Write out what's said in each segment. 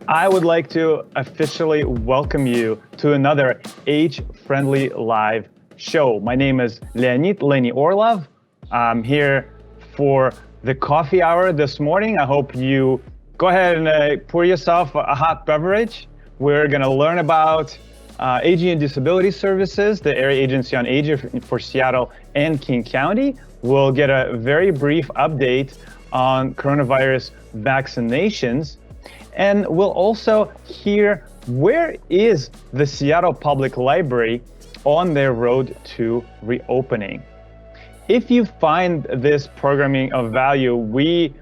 I would like to officially welcome you to another Age-Friendly Live show. My name is Leonid Lenny Orlov. I'm here for the coffee hour this morning. I hope you go ahead and pour yourself a hot beverage. We're going to learn about Aging and Disability Services, the Area Agency on Aging for Seattle and King County. We'll get a very brief update on coronavirus vaccinations. And we'll also hear where is the Seattle Public Library on their road to reopening. If you find this programming of value, we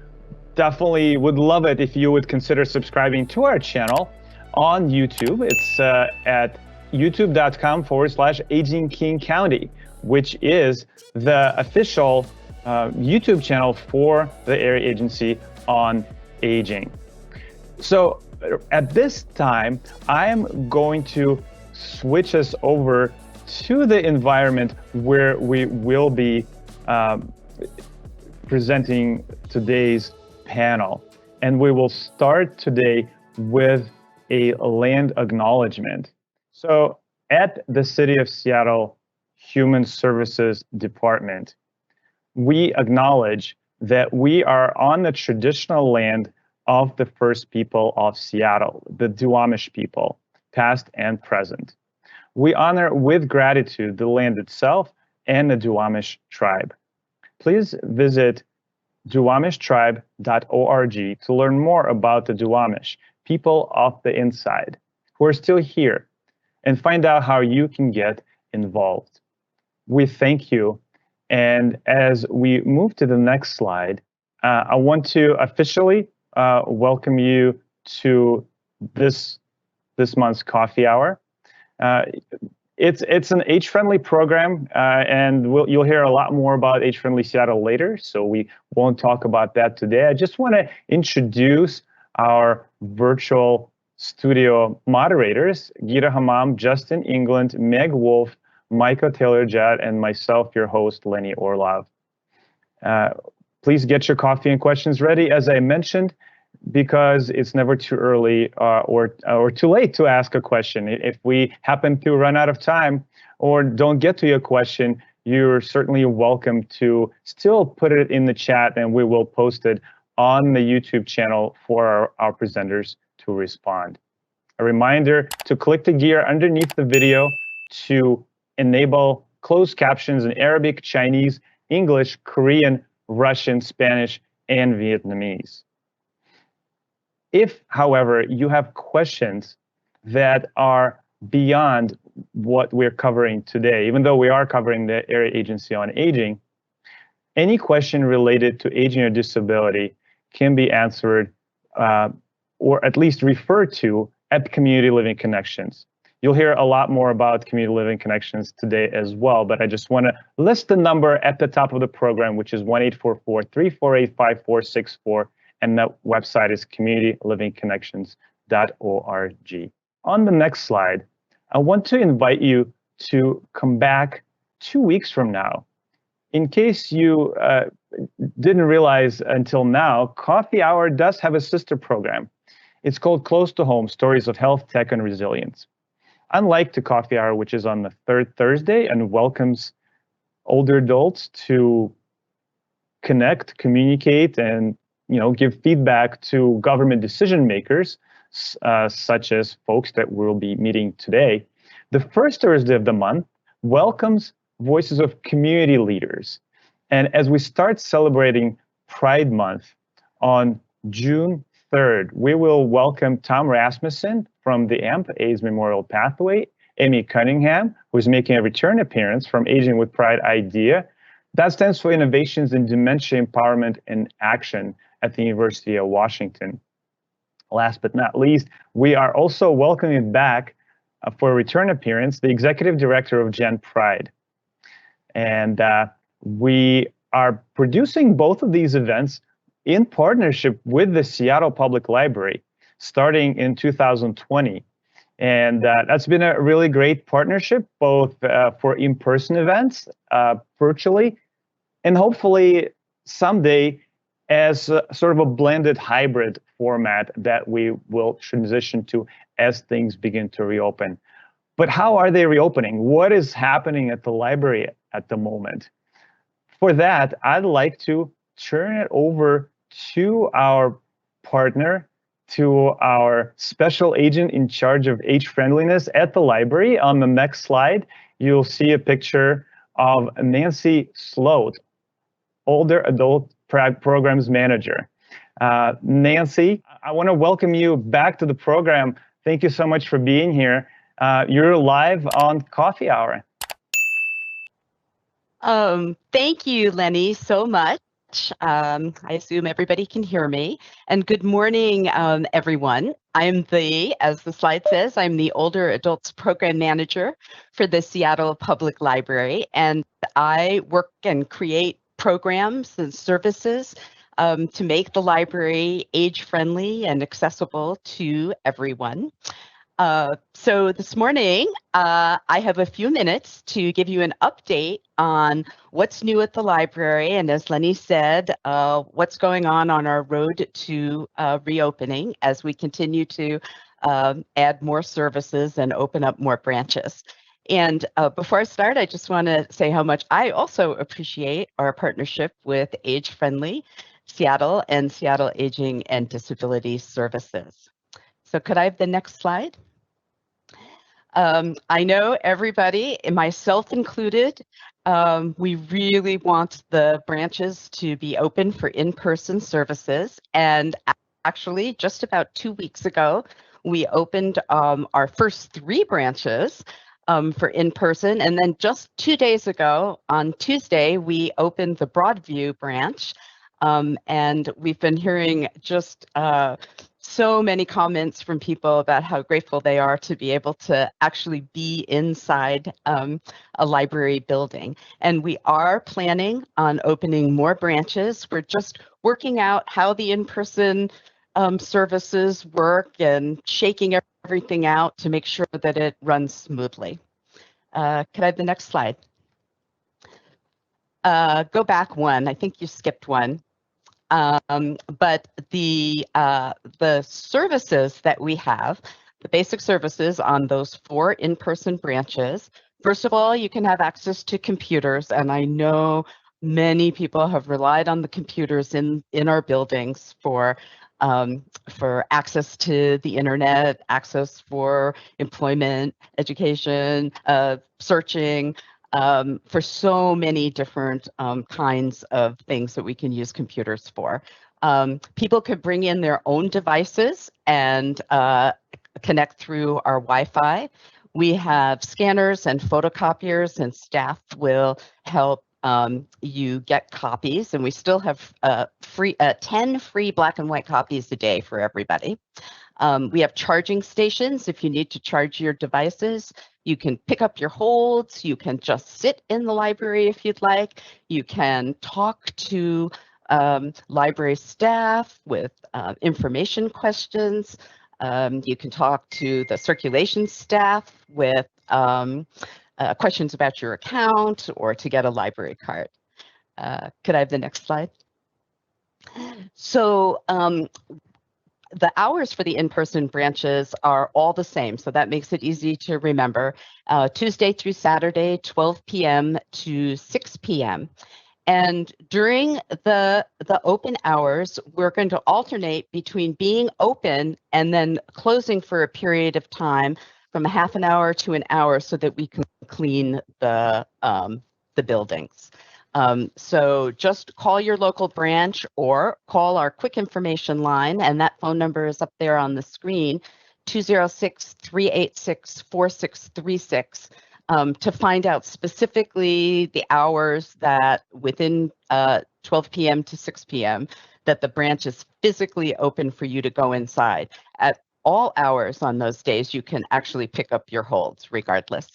definitely would love it if you would consider subscribing to our channel on YouTube. It's at youtube.com/Aging King County, which is the official YouTube channel for the Area Agency on Aging. So at this time, I am going to switch us over to the environment where we will be presenting today's panel. And we will start today with a land acknowledgement. So at the City of Seattle Human Services Department, we acknowledge that we are on the traditional land of the first people of Seattle, the Duwamish people, past and present. We honor with gratitude the land itself and the Duwamish tribe. Please visit duwamishtribe.org to learn more about the Duwamish, people of the inside, who are still here, and find out how you can get involved. We thank you. And as we move to the next slide, I want to officially welcome you to this month's coffee hour. It's an age-friendly program, and you'll hear a lot more about age-friendly Seattle later, so we won't talk about that today. I just want to introduce our virtual studio moderators, Gita Hammam, Justin England, Meg Wolf, Micah Taylor-Judd, and myself, your host, Lenny Orlov. Please get your coffee and questions ready, as I mentioned, because it's never too early or too late to ask a question. If we happen to run out of time or don't get to your question, you're certainly welcome to still put it in the chat, and we will post it on the YouTube channel for our presenters to respond. A reminder to click the gear underneath the video to enable closed captions in Arabic, Chinese, English, Korean, Russian, Spanish, and Vietnamese. If, however, you have questions that are beyond what we're covering today, even though we are covering the Area Agency on Aging, any question related to aging or disability can be answered or at least referred to at Community Living Connections. You'll hear a lot more about Community Living Connections today as well, but I just want to list the number at the top of the program, which is 1-844-348-5464, and that website is communitylivingconnections.org. On the next slide, I want to invite you to come back 2 weeks from now. In case you didn't realize until now, Coffee Hour does have a sister program. It's called Close to Home, Stories of Health, Tech, and Resilience. Unlike the Coffee Hour, which is on the third Thursday and welcomes older adults to connect, communicate, and give feedback to government decision makers, such as folks that we'll be meeting today, the first Thursday of the month welcomes voices of community leaders. And as we start celebrating Pride Month on June 3rd, we will welcome Tom Rasmussen from the AMP, AIDS Memorial Pathway, Amy Cunningham, who's making a return appearance from Aging with Pride IDEA. That stands for Innovations in Dementia Empowerment and Action at the University of Washington. Last but not least, we are also welcoming back for a return appearance the Executive Director of Gen Pride. And we are producing both of these events in partnership with the Seattle Public Library, starting in 2020. And that's been a really great partnership, both for in-person events, virtually, and hopefully someday as sort of a blended hybrid format that we will transition to as things begin to reopen. But how are they reopening? What is happening at the library at the moment? For that, I'd like to turn it over to our partner, to our special agent in charge of age friendliness at the library. On the next slide, you'll see a picture of Nancy Sloat, older adult programs manager. Nancy, I want to welcome you back to the program. Thank you so much for being here. You're live on Coffee Hour. Thank you, Lenny, so much. I assume everybody can hear me. And good morning, everyone. I'm as the slide says, I'm the Older Adults Program Manager for the Seattle Public Library, and I work and create programs and services to make the library age-friendly and accessible to everyone. So this morning, I have a few minutes to give you an update on what's new at the library, and as Lenny said, what's going on our road to reopening as we continue to add more services and open up more branches. And before I start, I just want to say how much I also appreciate our partnership with Age Friendly Seattle and Seattle Aging and Disability Services. So could I have the next slide? I know everybody, myself included, we really want the branches to be open for in-person services. And actually, just about 2 weeks ago, we opened our first 3 branches for in-person. And then just 2 days ago, on Tuesday, we opened the Broadview branch. And we've been hearing just so many comments from people about how grateful they are to be able to actually be inside a library building. And we are planning on opening more branches. We're just working out how the in-person services work and shaking everything out to make sure that it runs smoothly. Could I have the next slide? Go back one. I think you skipped one. But the services that we have, the basic services on those 4 in-person branches, first of all, you can have access to computers, and I know many people have relied on the computers in our buildings for access to the internet, access for employment, education, searching, for so many different kinds of things that we can use computers for. People could bring in their own devices and connect through our Wi-Fi. We have scanners and photocopiers, and staff will help you get copies, and we still have 10 free black and white copies a day for everybody. We have charging stations if you need to charge your devices. You can pick up your holds. You can just sit in the library if you'd like. You can talk to library staff with information questions. You can talk to the circulation staff with questions about your account or to get a library card. Could I have the next slide? So the hours for the in-person branches are all the same, so that makes it easy to remember. Tuesday through Saturday, 12 p.m. to 6 p.m. And during the open hours, we're going to alternate between being open and then closing for a period of time from a half an hour to an hour so that we can clean the buildings. So just call your local branch or call our quick information line, and that phone number is up there on the screen, 206-386-4636, to find out specifically the hours that within 12 p.m. to 6 p.m. that the branch is physically open for you to go inside. At all hours on those days, you can actually pick up your holds regardless.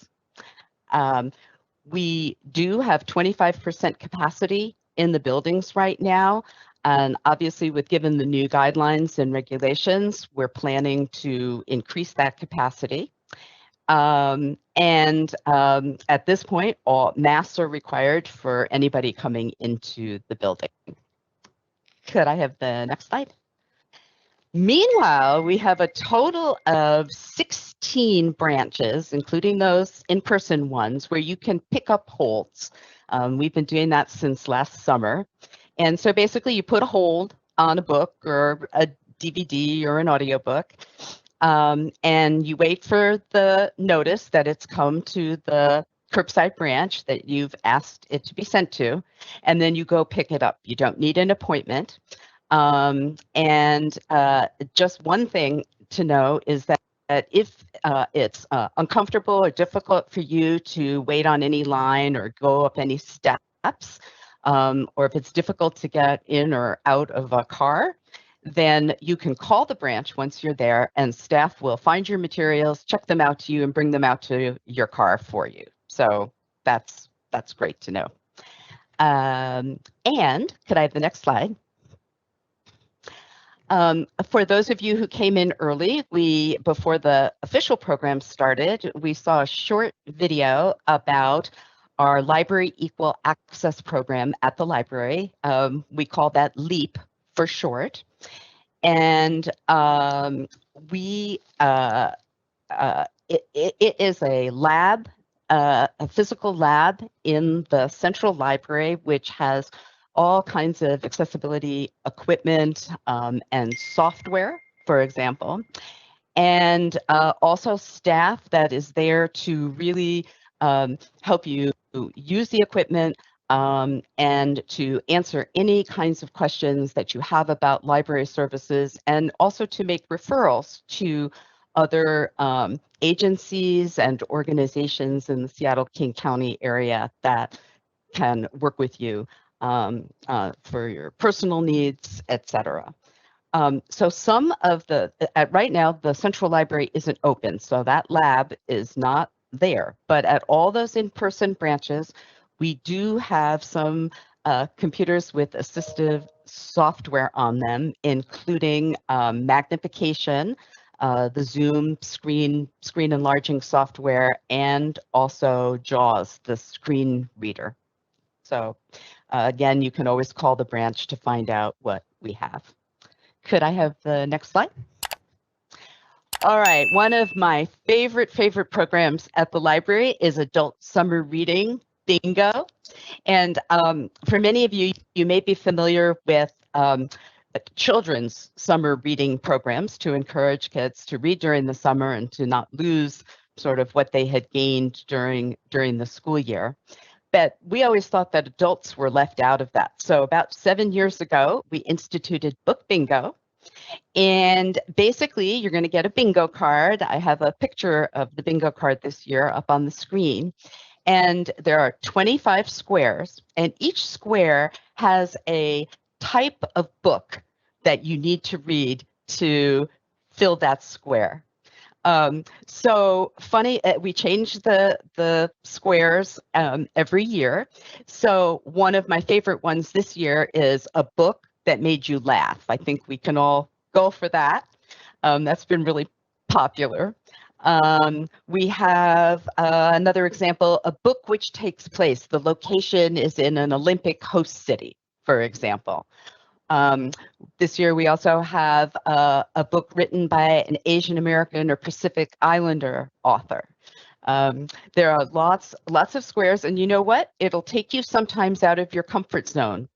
We do have 25% capacity in the buildings right now. And obviously, given the new guidelines and regulations, we're planning to increase that capacity. At this point, all masks are required for anybody coming into the building. Could I have the next slide? Meanwhile, we have a total of 16 branches, including those in-person ones, where you can pick up holds. We've been doing that since last summer. And so basically you put a hold on a book or a DVD or an audiobook, and you wait for the notice that it's come to the curbside branch that you've asked it to be sent to, and then you go pick it up. You don't need an appointment. Just one thing to know is that if it's uncomfortable or difficult for you to wait on any line or go up any steps, or if it's difficult to get in or out of a car, then you can call the branch once you're there, and staff will find your materials, check them out to you, and bring them out to your car for you. So that's great to know. And could I have the next slide? For those of you who came in early, before the official program started, we saw a short video about our Library Equal Access program at the library. We call that LEAP for short. And it is a lab, a physical lab in the central library, which has all kinds of accessibility equipment and software, for example, and also staff that is there to really help you use the equipment and to answer any kinds of questions that you have about library services, and also to make referrals to other agencies and organizations in the Seattle-King County area that can work with you for your personal needs, etc. So some of right now, the Central Library isn't open, so that lab is not there. But at all those in-person branches, we do have some computers with assistive software on them, including magnification, the Zoom screen enlarging software, and also JAWS, the screen reader. So again, you can always call the branch to find out what we have. Could I have the next slide? All right, one of my favorite programs at the library is Adult Summer Reading Bingo. And for many of you, you may be familiar with children's summer reading programs to encourage kids to read during the summer and to not lose sort of what they had gained during the school year. But we always thought that adults were left out of that. So about 7 years ago, we instituted Book Bingo. And basically, you're going to get a bingo card. I have a picture of the bingo card this year up on the screen. And there are 25 squares, and each square has a type of book that you need to read to fill that square. So funny, we change the squares every year. So one of my favorite ones this year is a book that made you laugh. I think we can all go for that. That's been really popular. We have another example, a book which takes place. The location is in an Olympic host city, for example. This year, we also have a book written by an Asian American or Pacific Islander author. There are lots of squares, and you know what? It'll take you sometimes out of your comfort zone.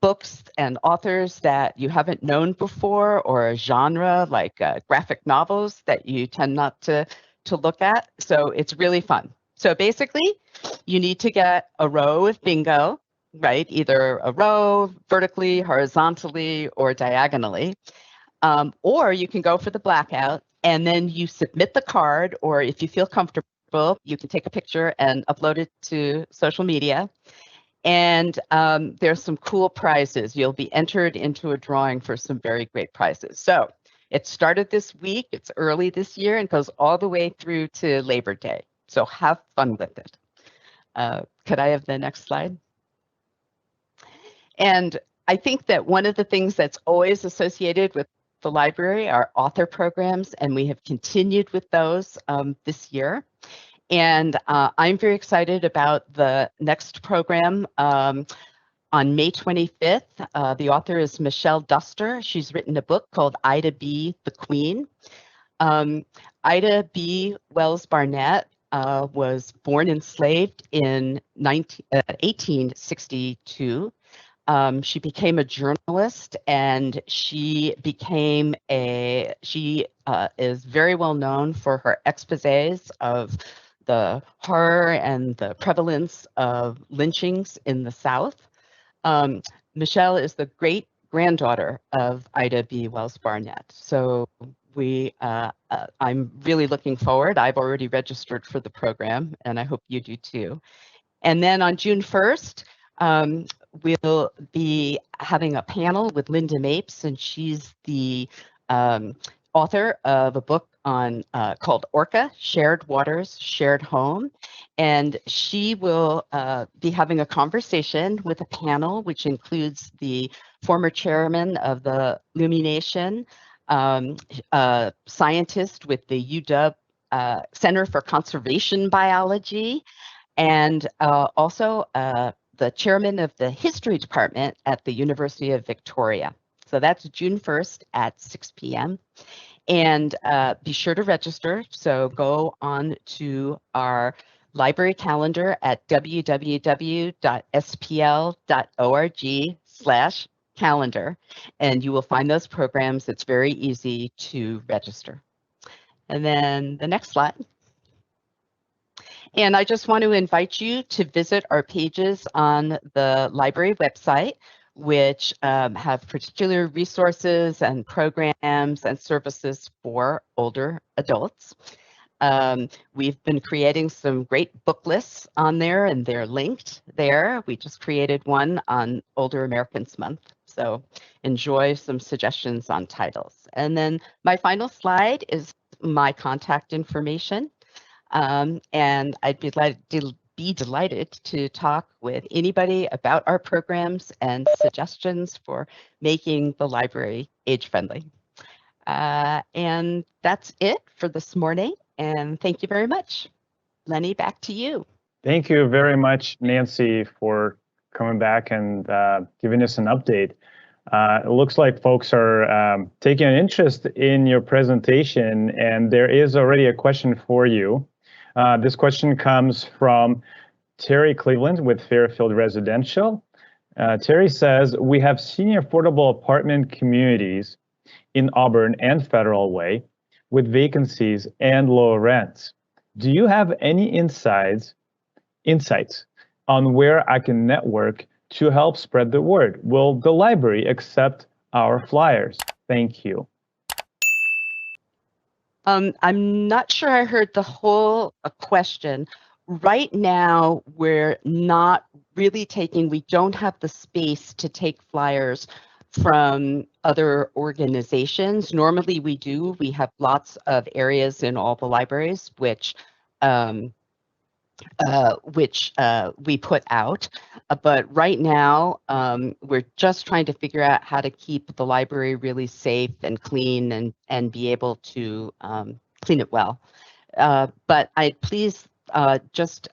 Books and authors that you haven't known before, or a genre like graphic novels that you tend not to look at. So it's really fun. So basically, you need to get a row of bingo, right? Either a row vertically, horizontally, or diagonally. Or you can go for the blackout, and then you submit the card, or if you feel comfortable, you can take a picture and upload it to social media. And there's some cool prizes. You'll be entered into a drawing for some very great prizes. So it started this week, it's early this year, and goes all the way through to Labor Day. So have fun with it. Could I have the next slide? And I think that one of the things that's always associated with the library are author programs, and we have continued with those this year. And I'm very excited about the next program. On May 25th, the author is Michelle Duster. She's written a book called Ida B. the Queen. Ida B. Wells Barnett was born enslaved in 1862. She became a journalist, and she is very well known for her exposés of the horror and the prevalence of lynchings in the South. Michelle is the great granddaughter of Ida B. Wells Barnett. So I'm really looking forward. I've already registered for the program, and I hope you do too. And then on June 1st, we'll be having a panel with Linda Mapes, and she's the author of a book on called Orca, Shared Waters, Shared Home. And she will be having a conversation with a panel, which includes the former chairman of the Lumination, a scientist with the UW Center for Conservation Biology, and also the chairman of the history department at the University of Victoria. So that's June 1st at 6 p.m. And be sure to register. So go on to our library calendar at www.spl.org/calendar, and you will find those programs. It's very easy to register. And then the next slide. And I just want to invite you to visit our pages on the library website, which have particular resources and programs and services for older adults. We've been creating some great book lists on there, and they're linked there. We just created one on Older Americans Month. So enjoy some suggestions on titles. And then my final slide is my contact information. And I'd be delighted to talk with anybody about our programs and suggestions for making the library age-friendly. And that's it for this morning. And thank you very much. Lenny, back to you. Thank you very much, Nancy, for coming back and giving us an update. It looks like folks are taking an interest in your presentation, and there is already a question for you. This question comes from Terry Cleveland with Fairfield Residential. Terry says, we have senior affordable apartment communities in Auburn and Federal Way with vacancies and low rents. Do you have any insights on where I can network to help spread the word? Will the library accept our flyers? Thank you. I'm not sure I heard the whole question. Right now, we're not really we don't have the space to take flyers from other organizations. Normally we do. We have lots of areas in all the libraries which we put out. But right now, we're just trying to figure out how to keep the library really safe and clean and be able to clean it well. But please just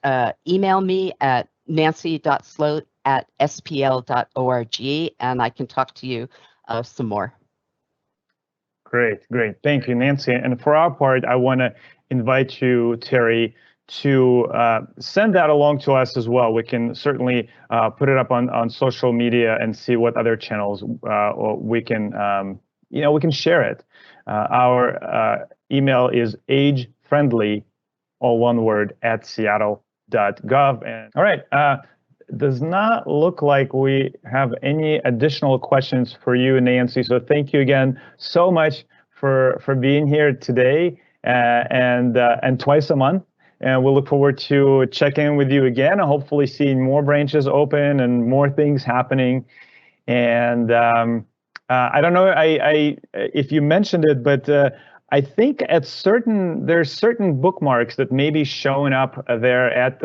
email me at nancy.sloat@spl.org, and I can talk to you some more. Great. Thank you, Nancy. And for our part, I want to invite you, Terry, to send that along to us as well. We can certainly put it up on social media and see what other channels we can, we can share it. Our email is agefriendly, all one word, @seattle.gov. And all right, does not look like we have any additional questions for you, Nancy. So thank you again so much for being here today and twice a month. And we'll look forward to checking with you again and hopefully seeing more branches open and more things happening. And I don't know if you mentioned it, but I think there's certain bookmarks that may be showing up there at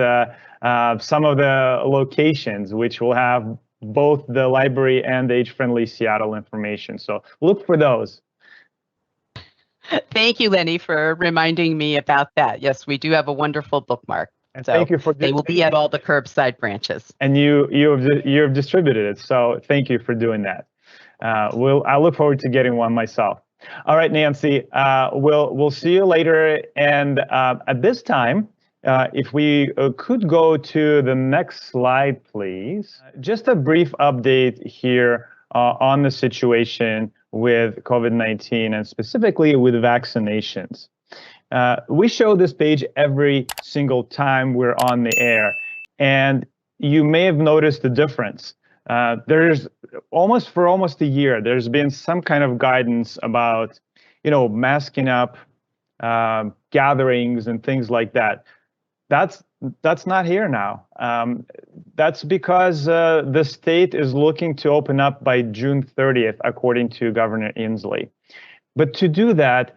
some of the locations, which will have both the library and the Age-Friendly Seattle information. So look for those. Thank you, Lenny, for reminding me about that. Yes, we do have a wonderful bookmark. And So thank you for they will be at all the curbside branches. And you've distributed it. So thank you for doing that. I look forward to getting one myself. All right, Nancy, we'll see you later. And at this time, if we could go to the next slide, please. Just a brief update here on the situation with COVID-19 and specifically with vaccinations. We show this page every single time we're on the air, and you may have noticed the difference. There's for almost a year, there's been some kind of guidance about, masking up, gatherings and things like that. That's not here now. That's because the state is looking to open up by June 30th, according to Governor Inslee. But to do that,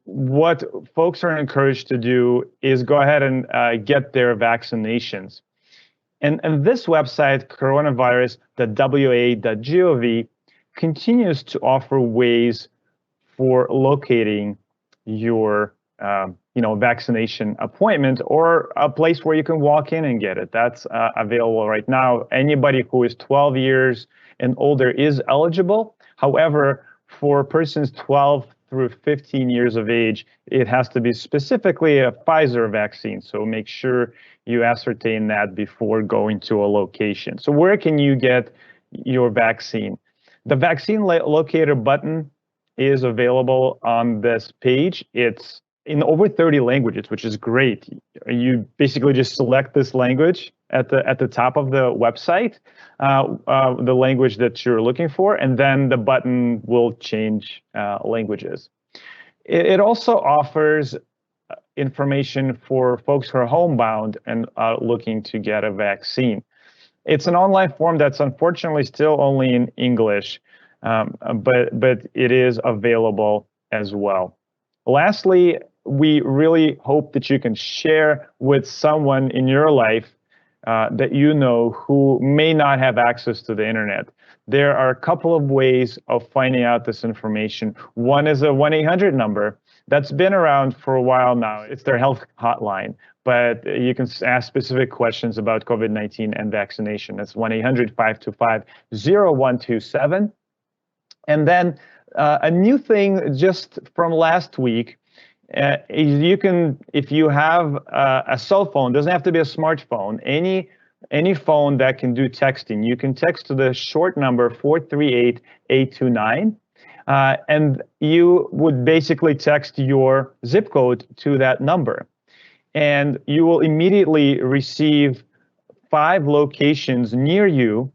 what folks are encouraged to do is go ahead and get their vaccinations. And this website, coronavirus.wa.gov, continues to offer ways for locating your vaccination appointment or a place where you can walk in and get it. That's available right now. Anybody who is 12 years and older is eligible. However, for persons 12 through 15 years of age, it has to be specifically a Pfizer vaccine. So make sure you ascertain that before going to a location. So where can you get your vaccine? The vaccine locator button is available on this page. It's in over 30 languages, which is great. You basically just select this language at the top of the website, the language that you're looking for, and then the button will change languages. It also offers information for folks who are homebound and looking to get a vaccine. It's an online form that's unfortunately still only in English, but it is available as well. Lastly, we really hope that you can share with someone in your life that you know who may not have access to the internet. There are a couple of ways of finding out this information. One is a 1-800 number that's been around for a while now. It's their health hotline, but you can ask specific questions about COVID-19 and vaccination. That's 1-800-525-0127. And then a new thing just from last week, you can, if you have a cell phone, doesn't have to be a smartphone, any phone that can do texting, you can text to the short number 438-829, and you would basically text your zip code to that number. And you will immediately receive 5 locations near you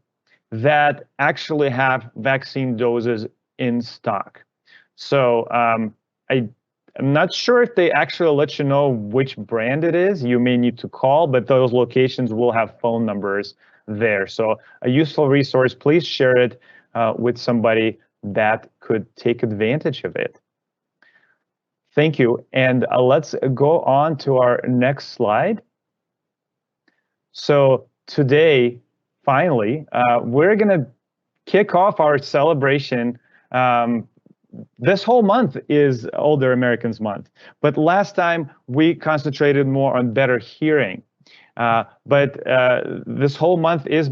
that actually have vaccine doses in stock. So I'm not sure if they actually let you know which brand it is. You may need to call, but those locations will have phone numbers there. So a useful resource. Please share it with somebody that could take advantage of it. Thank you. And let's go on to our next slide. So today, finally, we're going to kick off our celebration. This whole month is Older Americans Month, but last time we concentrated more on better hearing. But this whole month is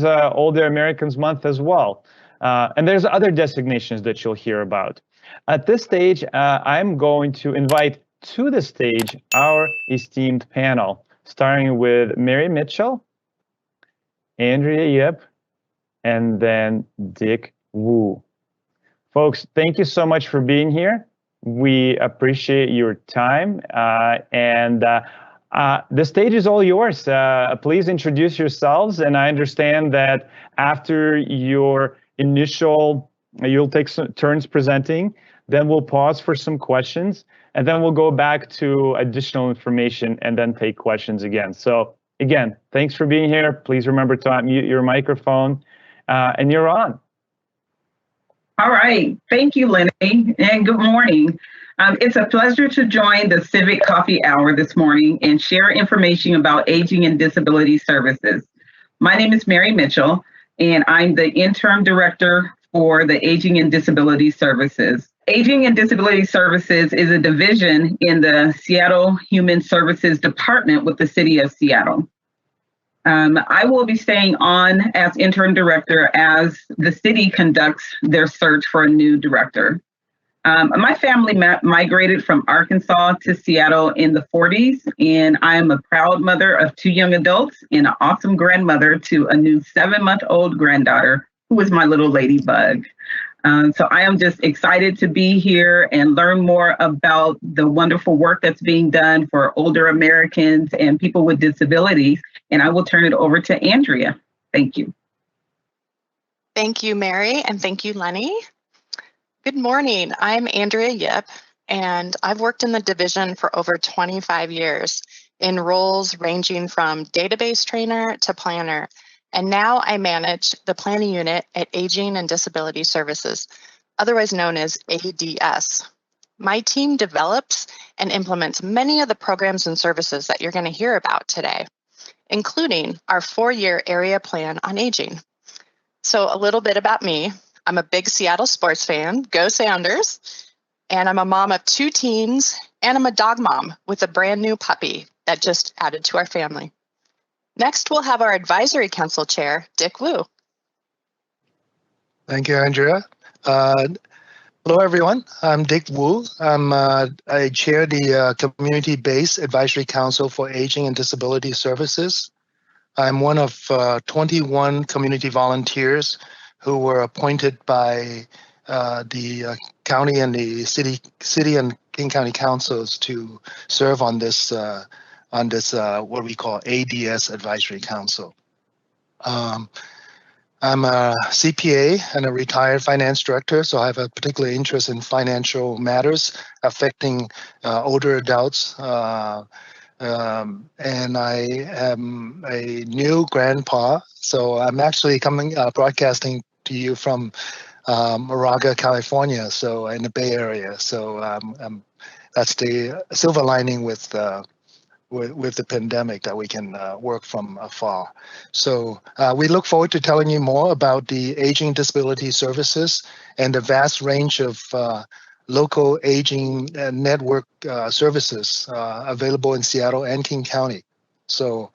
Older Americans Month as well. And there's other designations that you'll hear about. At this stage, I'm going to invite to the stage our esteemed panel, starting with Mary Mitchell, Andrea Yip, and then Dick Wu. Folks, thank you so much for being here. We appreciate your time, and the stage is all yours. Please introduce yourselves, and I understand that after your initial, you'll take some turns presenting, then we'll pause for some questions, and then we'll go back to additional information and then take questions again. So again, thanks for being here. Please remember to unmute your microphone, and you're on. All right. Thank you, Lenny, and good morning. It's a pleasure to join the Civic Coffee Hour this morning and share information about aging and disability services. My name is Mary Mitchell, and I'm the interim director for the Aging and Disability Services. Aging and Disability Services is a division in the Seattle Human Services Department with the City of Seattle. I will be staying on as interim director as the city conducts their search for a new director. My family migrated from Arkansas to Seattle in the 40s, and I am a proud mother of 2 young adults and an awesome grandmother to a new 7-month-old granddaughter, who is my little ladybug. So I am just excited to be here and learn more about the wonderful work that's being done for older Americans and people with disabilities. And I will turn it over to Andrea. Thank you. Thank you, Mary, and thank you, Lenny. Good morning. I'm Andrea Yip, and I've worked in the division for over 25 years in roles ranging from database trainer to planner. And now I manage the planning unit at Aging and Disability Services, otherwise known as ADS. My team develops and implements many of the programs and services that you're going to hear about today, including our 4-year area plan on aging. So a little bit about me. I'm a big Seattle sports fan, go Sounders, and I'm a mom of 2 teens, and I'm a dog mom with a brand new puppy that just added to our family. Next, we'll have our advisory council chair, Dick Wu. Thank you, Andrea. Hello, everyone. I'm Dick Wu. I chair the Community-Based Advisory Council for Aging and Disability Services. I'm one of 21 community volunteers who were appointed by the county and the city and King County councils to serve on this what we call ADS Advisory Council. I'm a CPA and a retired finance director, so I have a particular interest in financial matters affecting older adults. And I am a new grandpa, so I'm actually broadcasting to you from Moraga, California, so in the Bay Area. So that's the silver lining with the pandemic, that we can work from afar. So we look forward to telling you more about the Aging Disability Services and the vast range of local aging network services available in Seattle and King County. So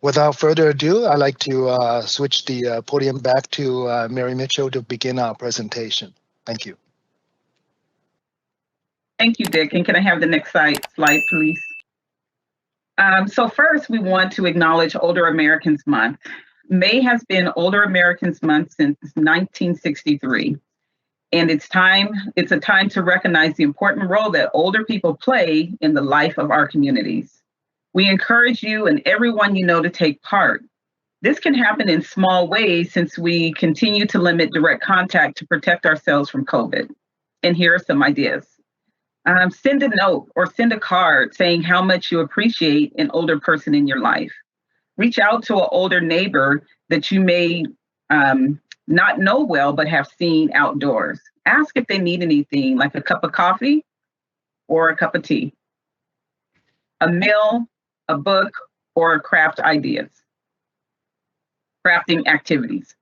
without further ado, I'd like to switch the podium back to Mary Mitchell to begin our presentation. Thank you. Thank you, Dick. And can I have the next slide, please? So first, we want to acknowledge Older Americans Month. May has been Older Americans Month since 1963. And it's a time to recognize the important role that older people play in the life of our communities. We encourage you and everyone you know to take part. This can happen in small ways since we continue to limit direct contact to protect ourselves from COVID. And here are some ideas. Send a note or send a card saying how much you appreciate an older person in your life. Reach out to an older neighbor that you may not know well, but have seen outdoors. Ask if they need anything, like a cup of coffee or a cup of tea, a meal, a book, or craft ideas, crafting activities.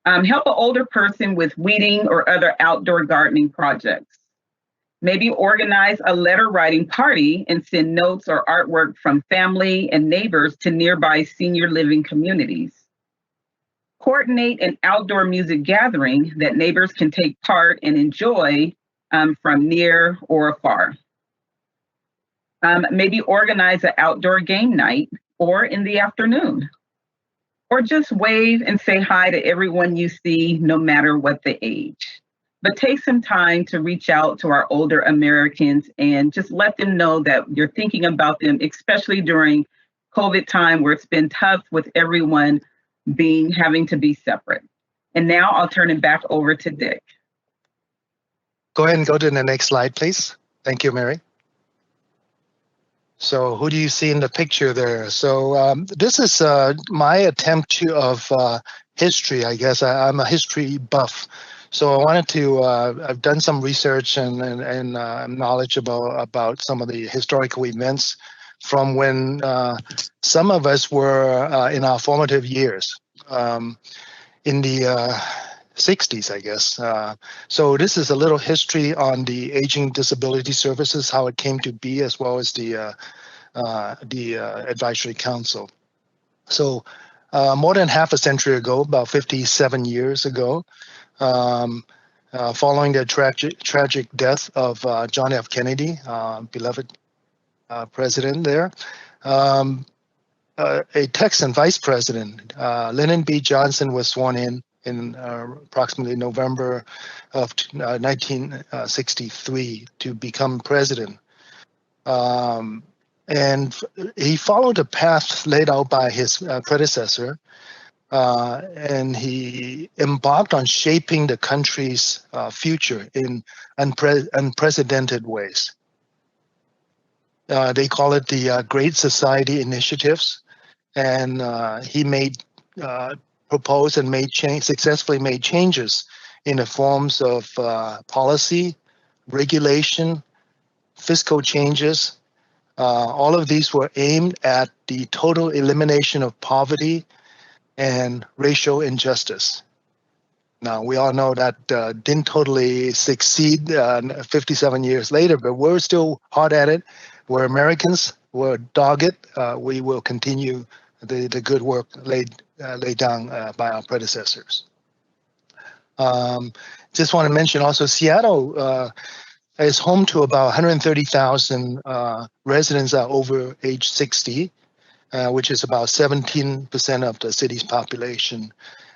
Help an older person with weeding or other outdoor gardening projects. Maybe organize a letter writing party and send notes or artwork from family and neighbors to nearby senior living communities. Coordinate an outdoor music gathering that neighbors can take part and enjoy from near or afar. Maybe organize an outdoor game night or in the afternoon. Or just wave and say hi to everyone you see, no matter what the age. But take some time to reach out to our older Americans and just let them know that you're thinking about them, especially during COVID time where it's been tough with everyone having to be separate. And now I'll turn it back over to Dick. Go ahead and go to the next slide, please. Thank you, Mary. So who do you see in the picture there? So this is my attempt of history, I guess. I'm a history buff. So I wanted to, I've done some research and knowledgeable about some of the historical events from when some of us were in our formative years. In the 60s, I guess. So this is a little history on the Aging Disability Services, how it came to be, as well as the Advisory Council. So more than half a century ago, about 57 years ago, following the tragic death of John F. Kennedy, beloved president there, a Texan vice president, Lyndon B. Johnson, was sworn in approximately November of 1963 to become president. And he followed a path laid out by his predecessor, and he embarked on shaping the country's future in unprecedented ways. They call it the Great Society Initiatives, and he proposed and successfully made changes in the forms of policy, regulation, fiscal changes. All of these were aimed at the total elimination of poverty and racial injustice. Now, we all know that didn't totally succeed 57 years later, but we're still hard at it. We're Americans, we're dogged. We will continue the good work laid down by our predecessors. Just want to mention also, Seattle is home to about 130,000 residents are over age 60, which is about 17% of the city's population.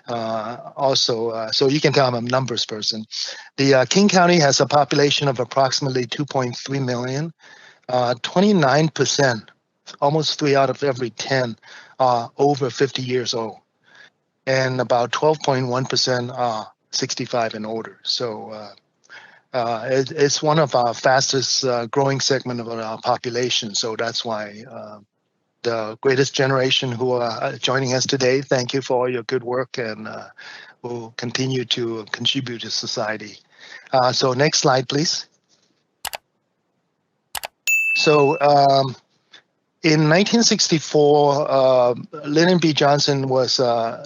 So you can tell I'm a numbers person. The King County has a population of approximately 2.3 million. 29%, almost 3 out of every 10, are over 50 years old, and about 12.1% are 65 and older. So it's one of our fastest growing segment of our population. So that's why the greatest generation who are joining us today, thank you for all your good work, and will continue to contribute to society. So next slide, please. So in 1964, Lyndon B. Johnson was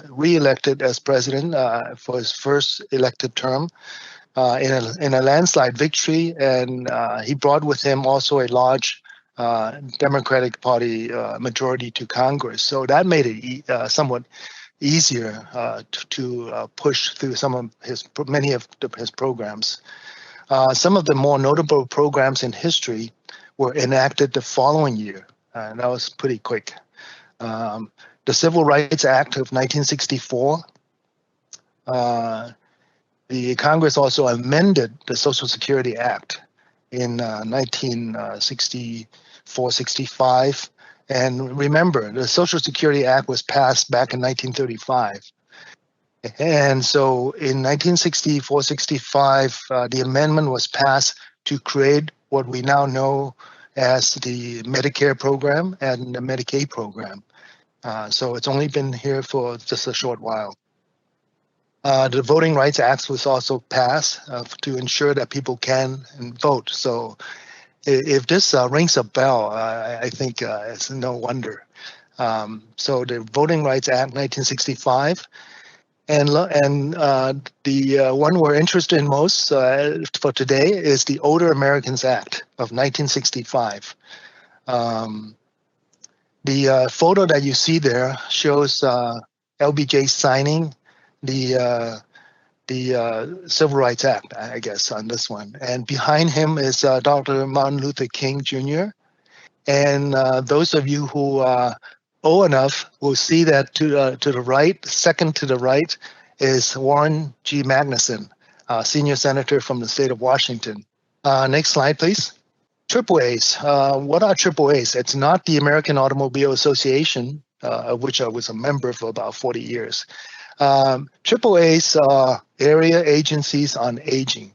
re-elected as president for his first elected term in a landslide victory, and he brought with him also a large Democratic Party majority to Congress. So that made it somewhat easier to push through many of his programs. Some of the more notable programs in history were enacted the following year, and that was pretty quick. The Civil Rights Act of 1964. The Congress also amended the Social Security Act in 1964-65. And remember, the Social Security Act was passed back in 1935. And so in 1964-65, the amendment was passed to create what we now know as the Medicare program and the Medicaid program. So it's only been here for just a short while. The Voting Rights Act was also passed to ensure that people can vote. So if this rings a bell, I think it's no wonder. So the Voting Rights Act 1965, and the one we're interested in most for today is the Older Americans Act of 1965. The photo that you see there shows LBJ signing the Civil Rights Act, I guess, on this one. And behind him is Dr. Martin Luther King Jr. And those of you who are old enough will see that to the right, second to the right, is Warren G. Magnuson, senior senator from the state of Washington. Next slide, please. AAAs. What are AAAs? It's not the American Automobile Association, of which I was a member for about 40 years. AAAs are area agencies on aging,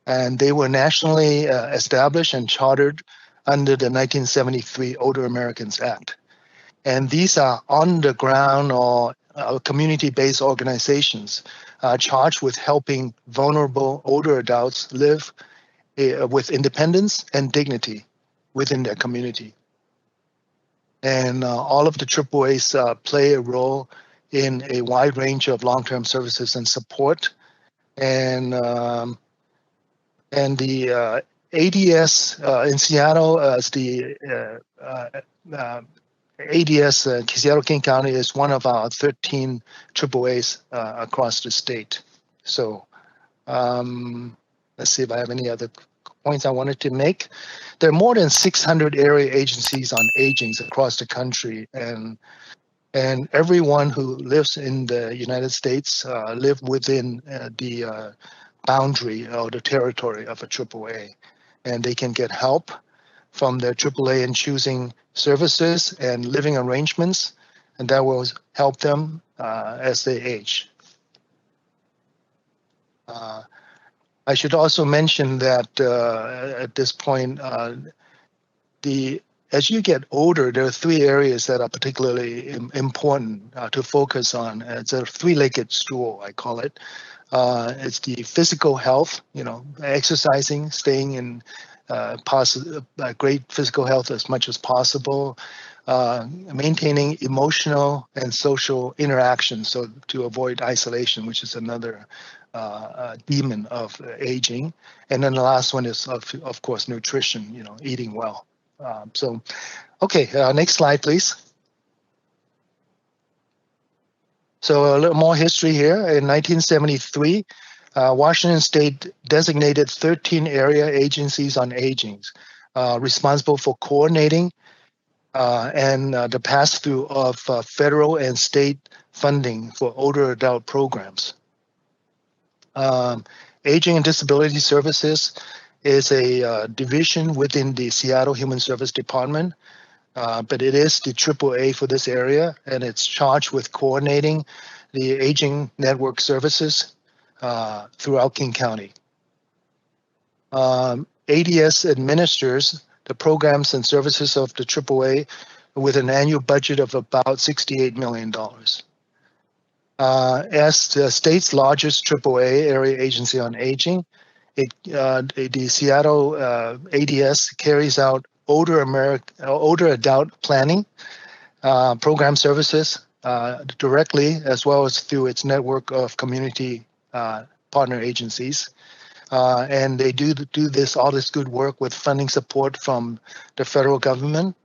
and they were nationally established and chartered under the 1973 Older Americans Act. And these are on-the-ground or community-based organizations charged with helping vulnerable older adults live with independence and dignity within their community. And all of the AAAs play a role in a wide range of long-term services and support and the ADS in Seattle, as the ADS Seattle King County is one of our 13 AAAs across the state. So let's see if I have any other points I wanted to make. There are more than 600 area agencies on aging across the country, and everyone who lives in the United States live within the boundary or the territory of a AAA, and they can get help from their AAA in choosing services and living arrangements, and that will help them as they age. I should also mention that at this point, as you get older, there are 3 areas that are particularly important to focus on. It's a 3-legged stool, I call it. It's the physical health, exercising, staying in great physical health as much as possible, maintaining emotional and social interaction, so to avoid isolation, which is another demon of aging. And then the last one is, of course, nutrition, eating well. Okay, next slide, please. So a little more history here. In 1973, Washington State designated 13 area agencies on aging, responsible for coordinating and the pass-through of federal and state funding for older adult programs. Aging and Disability Services is a division within the Seattle Human Service Department, but it is the AAA for this area, and it's charged with coordinating the aging network services throughout King County. ADS administers the programs and services of the AAA with an annual budget of about $68 million. As the state's largest AAA area agency on aging, the Seattle ADS carries out older adult planning program services directly, as well as through its network of community partner agencies. And they do all this good work with funding support from the federal government,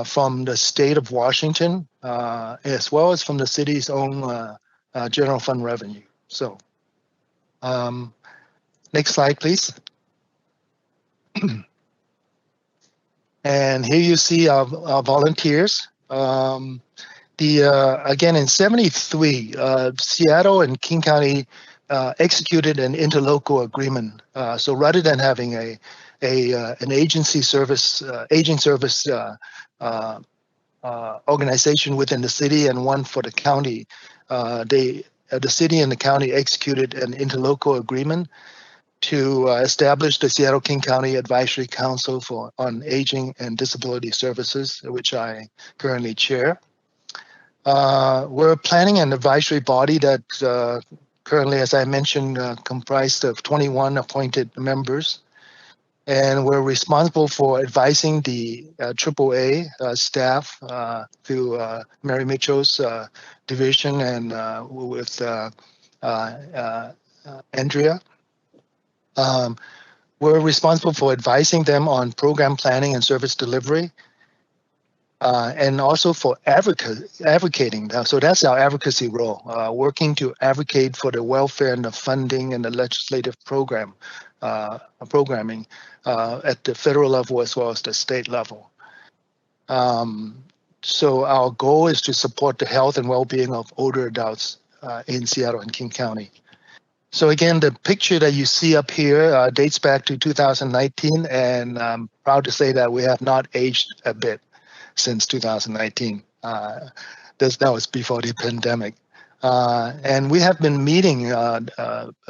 from the state of Washington, as well as from the city's own general fund revenue. So next slide, please. And here you see our volunteers. Again, in '73, Seattle and King County executed an interlocal agreement. So rather than having an agency service, aging service organization within the city and one for the county, the city and the county executed an interlocal agreement to establish the Seattle King County Advisory Council on Aging and Disability Services, which I currently chair. We're planning an advisory body that currently, as I mentioned, comprised of 21 appointed members. And we're responsible for advising the AAA staff through Mary Mitchell's division and with Andrea. We're responsible for advising them on program planning and service delivery, and also for advocating. So that's our advocacy role, working to advocate for the welfare and the funding and the legislative programming at the federal level as well as the state level. So our goal is to support the health and well-being of older adults in Seattle and King County. So again, the picture that you see up here dates back to 2019, and I'm proud to say that we have not aged a bit since 2019. That was before the pandemic. And we have been meeting,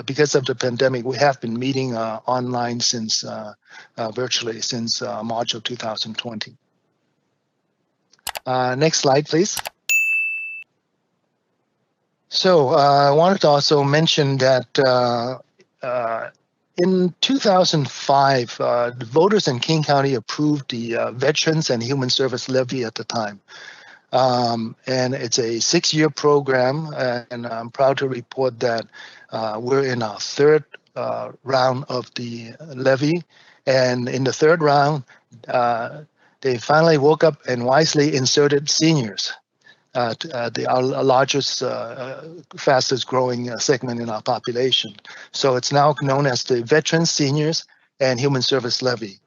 because of the pandemic, we have been meeting online since, virtually since March of 2020. Next slide, please. So I wanted to also mention that in 2005, the voters in King County approved the Veterans and Human Service Levy at the time. And it's a 6-year program, and I'm proud to report that we're in our third round of the levy. And in the third round, they finally woke up and wisely inserted seniors, our largest, fastest growing segment in our population. So it's now known as the Veterans, Seniors, and Human Service Levy.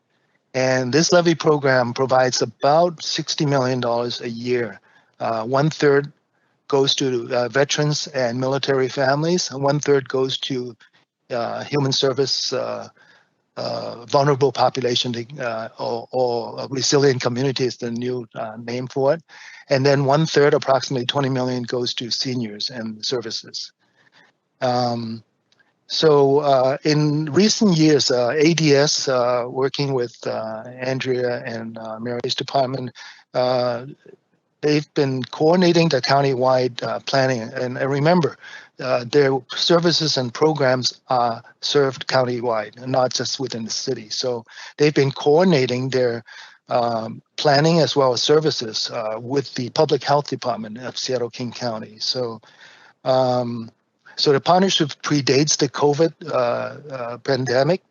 And this levy program provides about $60 million a year. 1/3 goes to veterans and military families, and 1/3 goes to human service vulnerable population or resilient community is the new name for it. And then 1/3, approximately 20 million, goes to seniors and services. So in recent years, ADS, working with Andrea and Mary's department, they've been coordinating the countywide planning. And remember, their services and programs are served countywide, and not just within the city. So they've been coordinating their planning as well as services with the Public Health Department of Seattle-King County. So so the partnership predates the COVID pandemic.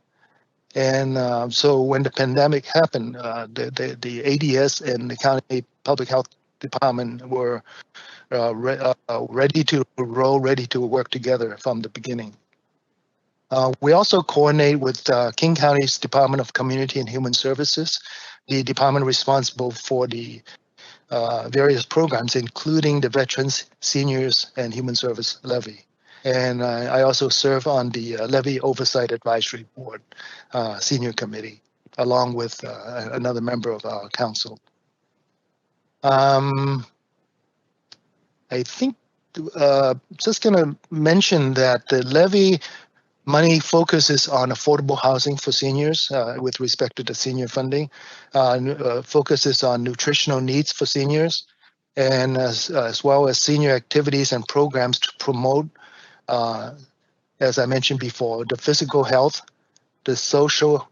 And so when the pandemic happened, the ADS and the county public health department were ready to roll, ready to work together from the beginning. We also coordinate with King County's Department of Community and Human Services, the department responsible for the various programs, including the Veterans, Seniors, and Human Service Levy. And I also serve on the Levy Oversight Advisory Board Senior Committee, along with another member of our council. I think just going to mention that the levy money focuses on affordable housing for seniors with respect to the senior funding, focuses on nutritional needs for seniors, and as well as senior activities and programs to promote, as I mentioned before, the physical health, the social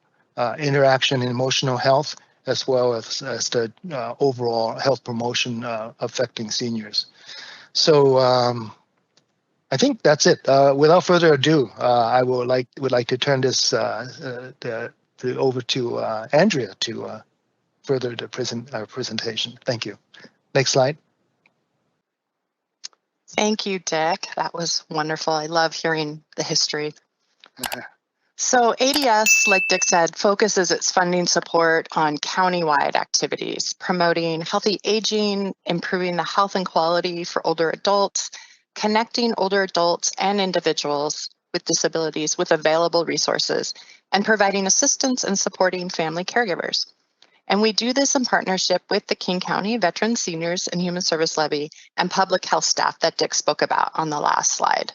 interaction and emotional health, as well as the overall health promotion affecting seniors. So I think that's it. Without further ado, I would like to turn this over to Andrea to further the presentation. Thank you. Next slide. Thank you, Dick. That was wonderful. I love hearing the history. So ADS, like Dick said, focuses its funding support on countywide activities, promoting healthy aging, improving the health and quality for older adults, connecting older adults and individuals with disabilities with available resources, and providing assistance and supporting family caregivers. And we do this in partnership with the King County Veterans, Seniors, and Human Service Levy and public health staff that Dick spoke about on the last slide.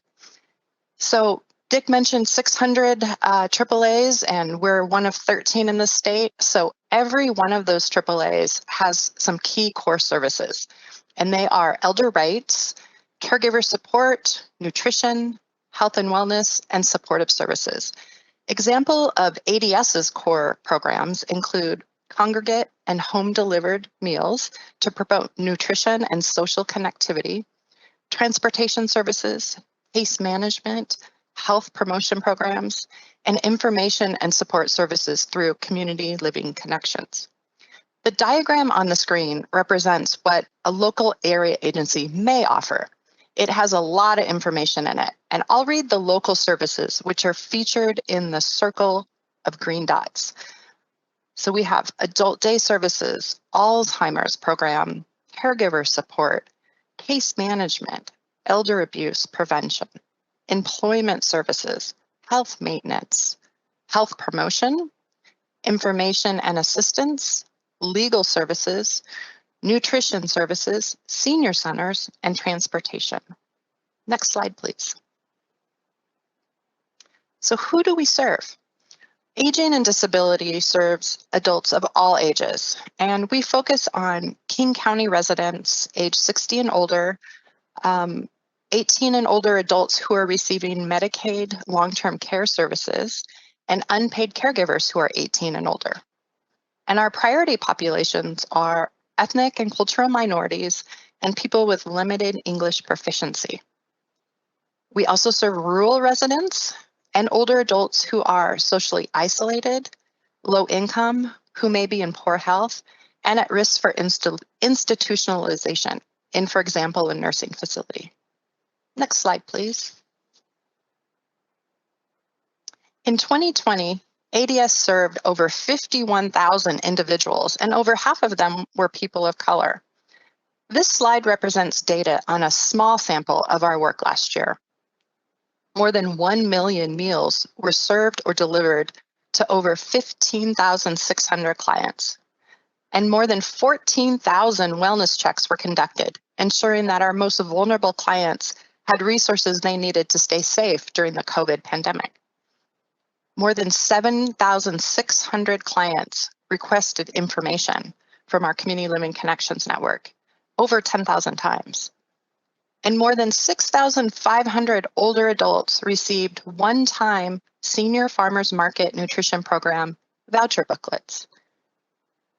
So Dick mentioned 600 AAAs, and we're one of 13 in the state. So every one of those AAAs has some key core services, and they are elder rights, caregiver support, nutrition, health and wellness, and supportive services. Example of ADS's core programs include congregate and home-delivered meals to promote nutrition and social connectivity, transportation services, case management, health promotion programs, and information and support services through community living connections. The diagram on the screen represents what a local area agency may offer. It has a lot of information in it, and I'll read the local services, which are featured in the circle of green dots. So we have adult day services, Alzheimer's program, caregiver support, case management, elder abuse prevention, employment services, health maintenance, health promotion, information and assistance, legal services, nutrition services, senior centers, and transportation. Next slide, please. So who do we serve? Aging and Disability serves adults of all ages, and we focus on King County residents age 60 and older, 18 and older adults who are receiving Medicaid long-term care services, and unpaid caregivers who are 18 and older. And our priority populations are ethnic and cultural minorities, and people with limited English proficiency. We also serve rural residents and older adults who are socially isolated, low income, who may be in poor health, and at risk for institutionalization in, for example, a nursing facility. Next slide, please. In 2020, ADS served over 51,000 individuals, and over half of them were people of color. This slide represents data on a small sample of our work last year. More than 1 million meals were served or delivered to over 15,600 clients. And more than 14,000 wellness checks were conducted, ensuring that our most vulnerable clients had resources they needed to stay safe during the COVID pandemic. More than 7,600 clients requested information from our Community Living Connections Network, over 10,000 times. And more than 6,500 older adults received one-time Senior Farmers Market Nutrition Program voucher booklets.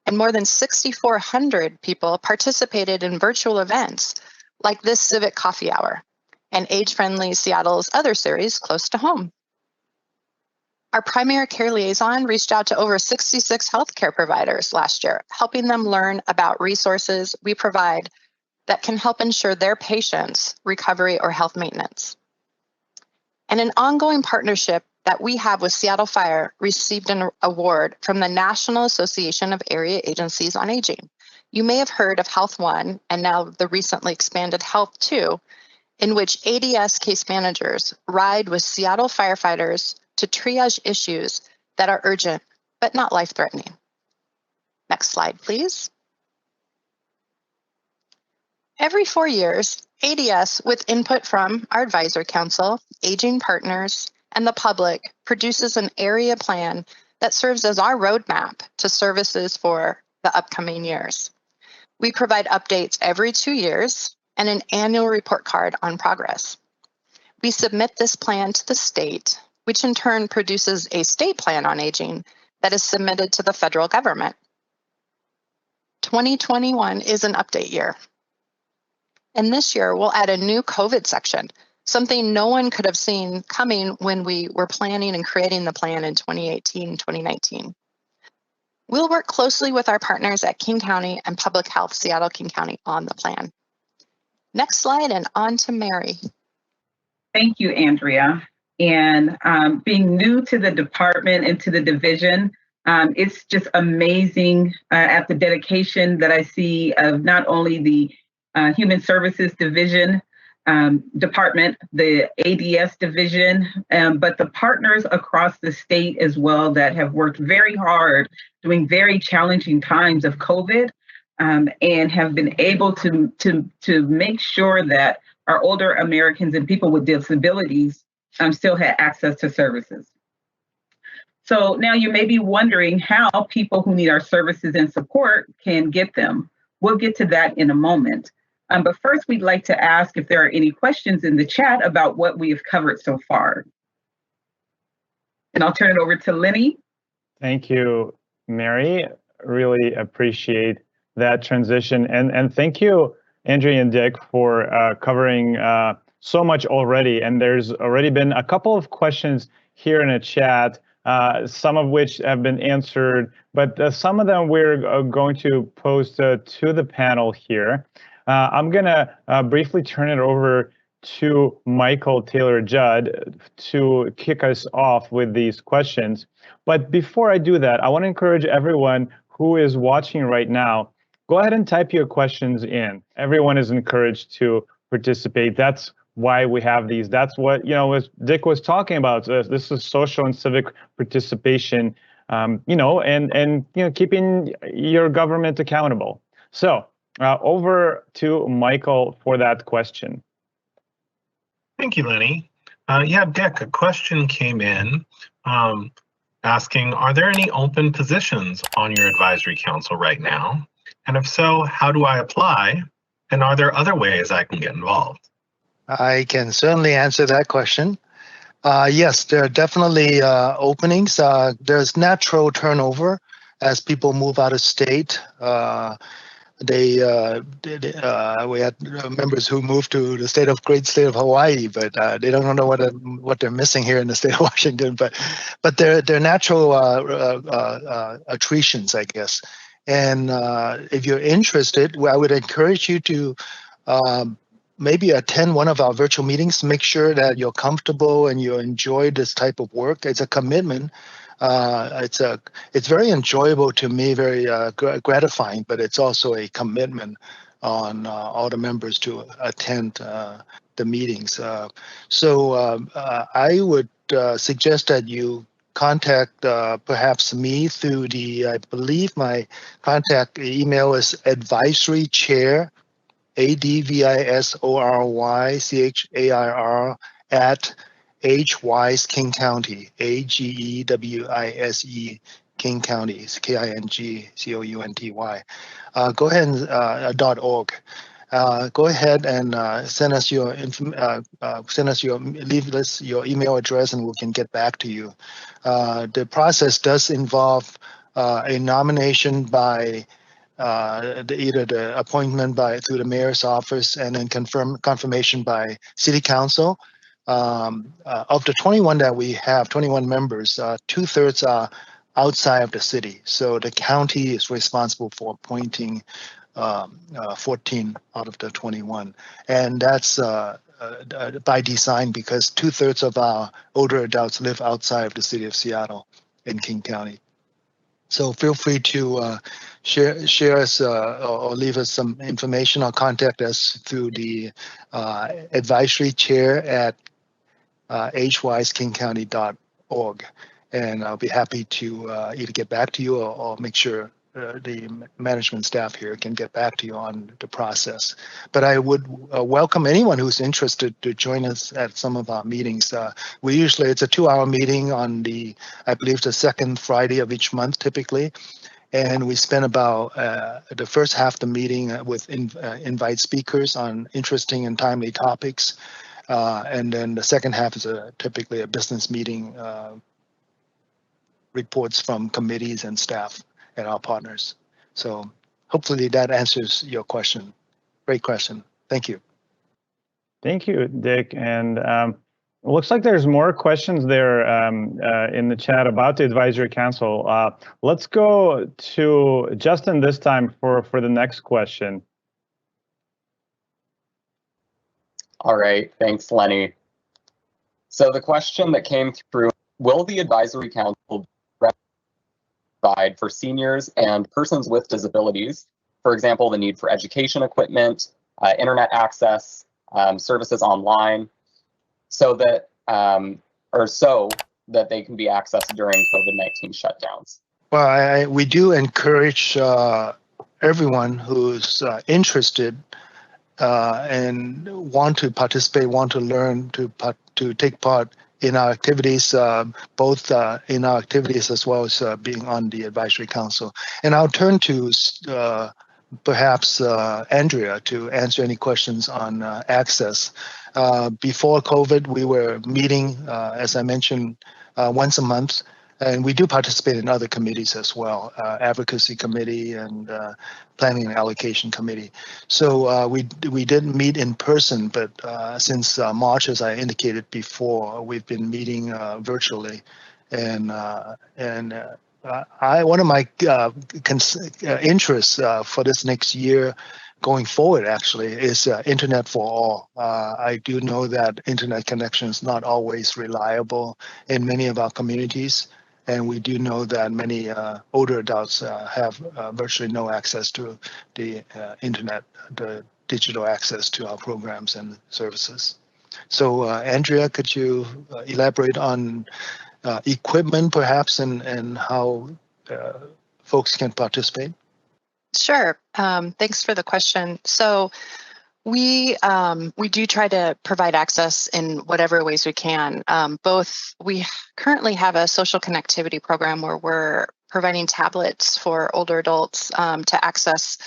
And more than 6,400 people participated in virtual events like this Civic Coffee Hour and Age Friendly Seattle's other series, Close to Home. Our primary care liaison reached out to over 66 healthcare providers last year, helping them learn about resources we provide that can help ensure their patients' recovery or health maintenance. And an ongoing partnership that we have with Seattle Fire received an award from the National Association of Area Agencies on Aging. You may have heard of Health One and now the recently expanded Health Two, in which ADS case managers ride with Seattle firefighters to triage issues that are urgent but not life-threatening. Next slide, please. Every 4 years, ADS, with input from our advisory council, aging partners, and the public, produces an area plan that serves as our roadmap to services for the upcoming years. We provide updates every 2 years and an annual report card on progress. We submit this plan to the state, which in turn produces a state plan on aging that is submitted to the federal government. 2021 is an update year. And this year, we'll add a new COVID section, something no one could have seen coming when we were planning and creating the plan in 2018, 2019. We'll work closely with our partners at King County and Public Health Seattle-King County on the plan. Next slide, and on to Mary. Thank you, Andrea. And being new to the department and to the division, it's just amazing at the dedication that I see of not only the Human Services Division department, the ADS division, but the partners across the state as well that have worked very hard during very challenging times of COVID and have been able to make sure that our older Americans and people with disabilities still had access to services. So now you may be wondering how people who need our services and support can get them. We'll get to that in a moment. But first, we'd like to ask if there are any questions in the chat about what we have covered so far. And I'll turn it over to Lenny. Thank you, Mary. Really appreciate that transition. And thank you, Andrea and Dick, for covering so much already. And there's already been a couple of questions here in the chat, some of which have been answered, but some of them we're going to post to the panel here. I'm going to briefly turn it over to Michael Taylor Judd to kick us off with these questions. But before I do that, I want to encourage everyone who is watching right now, go ahead and type your questions in. Everyone is encouraged to participate. That's why we have these. That's what, as Dick was talking about. This is social and civic participation, and keeping your government accountable. So over to Michael for that question. Thank you, Lenny. Dick, a question came in asking, are there any open positions on your advisory council right now? And if so, how do I apply? And are there other ways I can get involved? I can certainly answer that question. Yes, there are definitely openings. There's natural turnover as people move out of state. we had members who moved to the great state of Hawaii, but they don't know what they're missing here in the state of Washington. But they're natural attritions, I guess. And if you're interested, I would encourage you to maybe attend one of our virtual meetings. Make sure that you're comfortable and you enjoy this type of work. It's a commitment. It's very enjoyable to me, very gratifying, but it's also a commitment on all the members to attend the meetings. So I would suggest that you contact perhaps me through I believe my contact email is advisorychair, ADVISORYCHAIR at AgeWise King County, AGEWISE King County, KINGCOUNTY. Go ahead and .org. Go ahead and send us your leave us your email address, and we can get back to you. The process does involve a nomination by either the appointment through the mayor's office, and then confirmation by city council. Of the 21 that we have, 21 members, 2/3 are outside of the city. So the county is responsible for appointing 14 out of the 21. And that's by design, because 2/3 of our older adults live outside of the city of Seattle in King County. So feel free to share us or leave us some information, or contact us through the advisory chair at agewisekingcounty.org, and I'll be happy to either get back to you or make sure the management staff here can get back to you on the process. But I would welcome anyone who's interested to join us at some of our meetings. It's a 2-hour meeting on I believe the second Friday of each month typically. And we spend about the first half of the meeting with invite speakers on interesting and timely topics. And then the second half is typically a business meeting, reports from committees and staff and our partners. So hopefully that answers your question. Great question. Thank you. Thank you, Dick. And it looks like there's more questions there in the chat about the advisory council. Let's go to Justin this time for the next question. All right, thanks, Lenny. So the question that came through, will the advisory council provide for seniors and persons with disabilities, for example, the need for education equipment, internet access, services online, so that they can be accessed during COVID-19 shutdowns? Well, we do encourage everyone who's interested and want to participate, want to learn, to take part in our activities, both in our activities as well as being on the advisory council. And I'll turn to perhaps Andrea to answer any questions on access. Before COVID, we were meeting, as I mentioned, once a month. And we do participate in other committees as well, advocacy committee and planning and allocation committee. So we didn't meet in person, but since March, as I indicated before, we've been meeting virtually. And one of my interests for this next year going forward actually is internet for all. I do know that internet connection is not always reliable in many of our communities. And we do know that many older adults have virtually no access to the internet, the digital access to our programs and services. So Andrea, could you elaborate on equipment perhaps and how folks can participate? Sure. Thanks for the question. So we do try to provide access in whatever ways we can. We currently have a social connectivity program where we're providing tablets for older adults to access.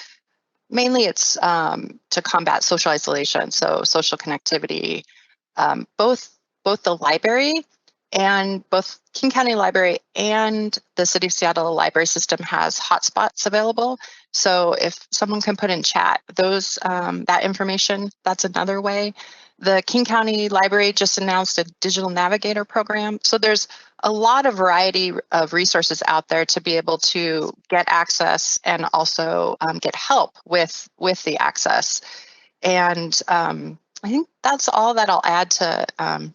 Mainly it's to combat social isolation, so social connectivity. Both the library And both King County Library and the City of Seattle library system has hotspots available. So if someone can put in chat those that information, that's another way. The King County Library just announced a digital navigator program. So there's a lot of variety of resources out there to be able to get access and also get help with the access. And I think that's all that I'll add to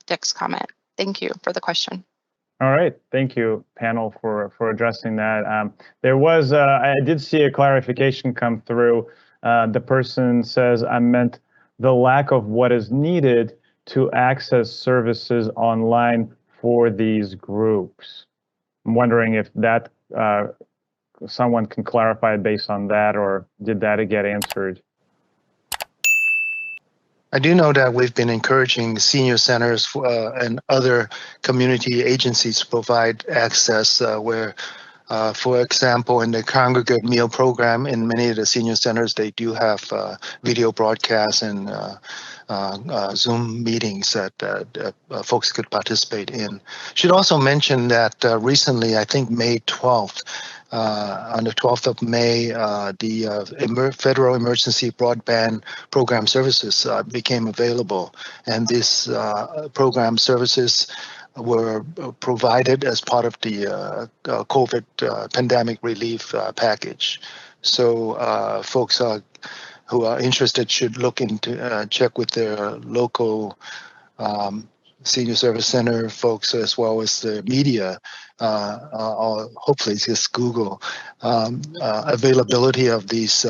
Dick's comment. Thank you for the question. All right, thank you, panel, for addressing that. There was, I did see a clarification come through. The person says, I meant the lack of what is needed to access services online for these groups. I'm wondering if that someone can clarify based on that, or did that get answered? I do know that we've been encouraging senior centers and other community agencies to provide access where, for example, in the congregate meal program, in many of the senior centers, they do have video broadcasts and Zoom meetings that folks could participate in. Should also mention that recently, I think May 12th, on the 12th of May, the Federal Emergency Broadband Program Services became available, and these program services were provided as part of the COVID pandemic relief package. So folks who are interested should look into check with their local senior service center folks, as well as the media, or hopefully just Google availability of these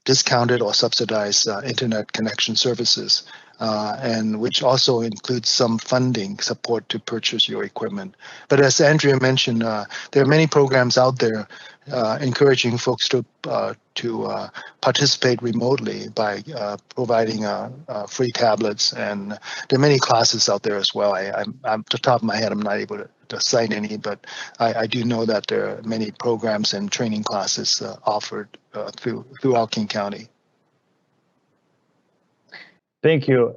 discounted or subsidized internet connection services, and which also includes some funding support to purchase your equipment. But as Andrea mentioned, there are many programs out there encouraging folks to participate remotely by providing free tablets, and there are many classes out there as well. I'm off the top of my head, I'm not able to cite any, but I do know that there are many programs and training classes offered throughout King County. Thank you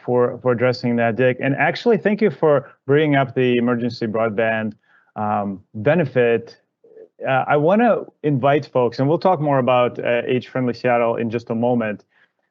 for addressing that, Dick. And actually, thank you for bringing up the emergency broadband benefit. I want to invite folks, and we'll talk more about Age-Friendly Seattle in just a moment,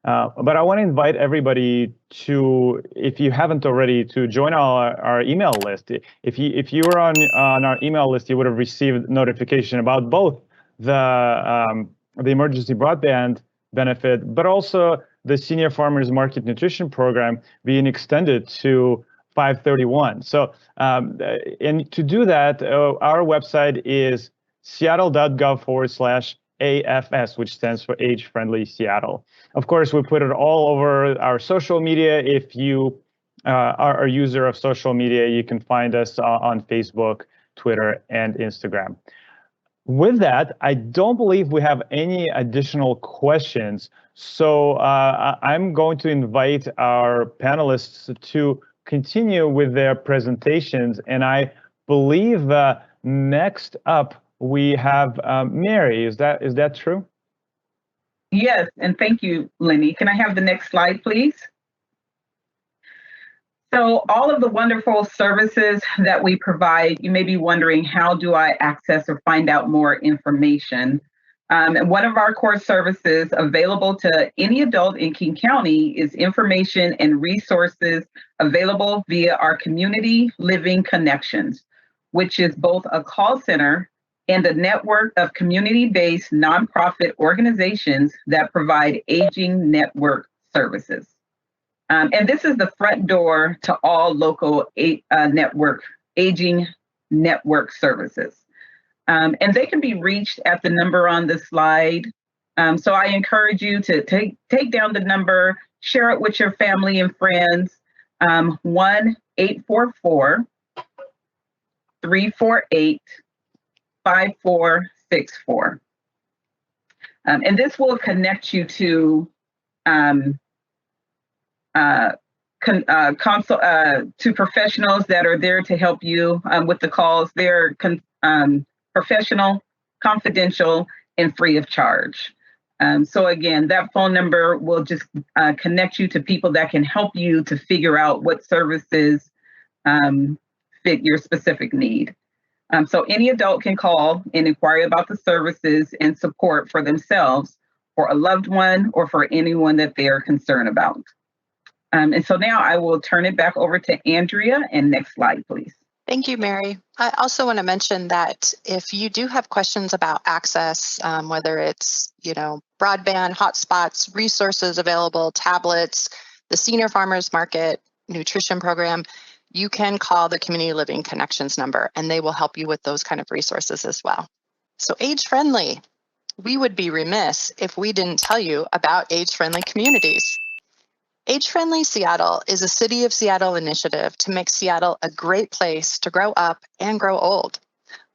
but I want to invite everybody to, if you haven't already, to join our email list. If you were on our email list, you would have received notification about both the emergency broadband benefit, but also the Senior Farmers Market Nutrition Program being extended to 5/31. So, and to do that, our website is seattle.gov/AFS, which stands for Age Friendly Seattle. Of course, we put it all over our social media. If you are a user of social media, you can find us on Facebook, Twitter, and Instagram. With that, I don't believe we have any additional questions. So I'm going to invite our panelists to continue with their presentations. And I believe next up we have Mary. Is that true? Yes, and thank you, Lenny. Can I have the next slide, please? So all of the wonderful services that we provide, you may be wondering, how do I access or find out more information? And one of our core services available to any adult in King County is information and resources available via our Community Living Connections, which is both a call center and a network of community-based nonprofit organizations that provide aging network services. And this is the front door to all local aging network services. And they can be reached at the number on the slide. So I encourage you to take down the number, share it with your family and friends, 1-844-348-5464. And this will connect you to to professionals that are there to help you with the calls. They're professional, confidential, and free of charge. So again, that phone number will just connect you to people that can help you to figure out what services fit your specific need. So any adult can call and inquire about the services and support for themselves, for a loved one, or for anyone that they are concerned about. And so now I will turn it back over to Andrea. And next slide, please. Thank you, Mary. I also want to mention that if you do have questions about access, whether it's, broadband, hotspots, resources available, tablets, the Senior Farmers Market nutrition program, you can call the Community Living Connections number and they will help you with those kind of resources as well. So age-friendly, we would be remiss if we didn't tell you about age-friendly communities. Age-Friendly Seattle is a City of Seattle initiative to make Seattle a great place to grow up and grow old.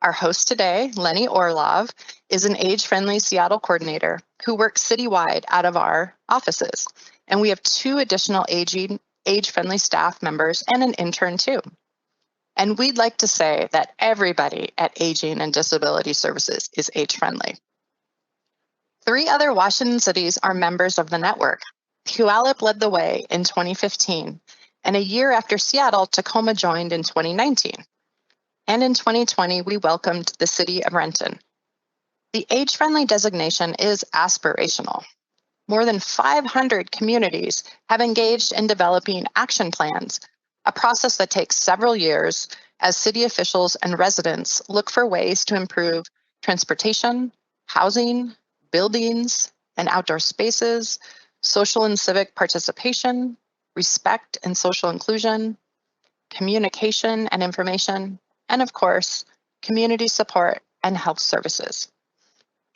Our host today, Lenny Orlov, is an Age-Friendly Seattle coordinator who works citywide out of our offices. And we have 2 additional age-friendly staff members and an intern too. And we'd like to say that everybody at Aging and Disability Services is age-friendly. 3 other Washington cities are members of the network. Puyallup led the way in 2015, and a year after Seattle, Tacoma joined in 2019. And in 2020, we welcomed the city of Renton. The age-friendly designation is aspirational. More than 500 communities have engaged in developing action plans, a process that takes several years as city officials and residents look for ways to improve transportation, housing, buildings, and outdoor spaces, social and civic participation, respect and social inclusion, communication and information, and of course, community support and health services.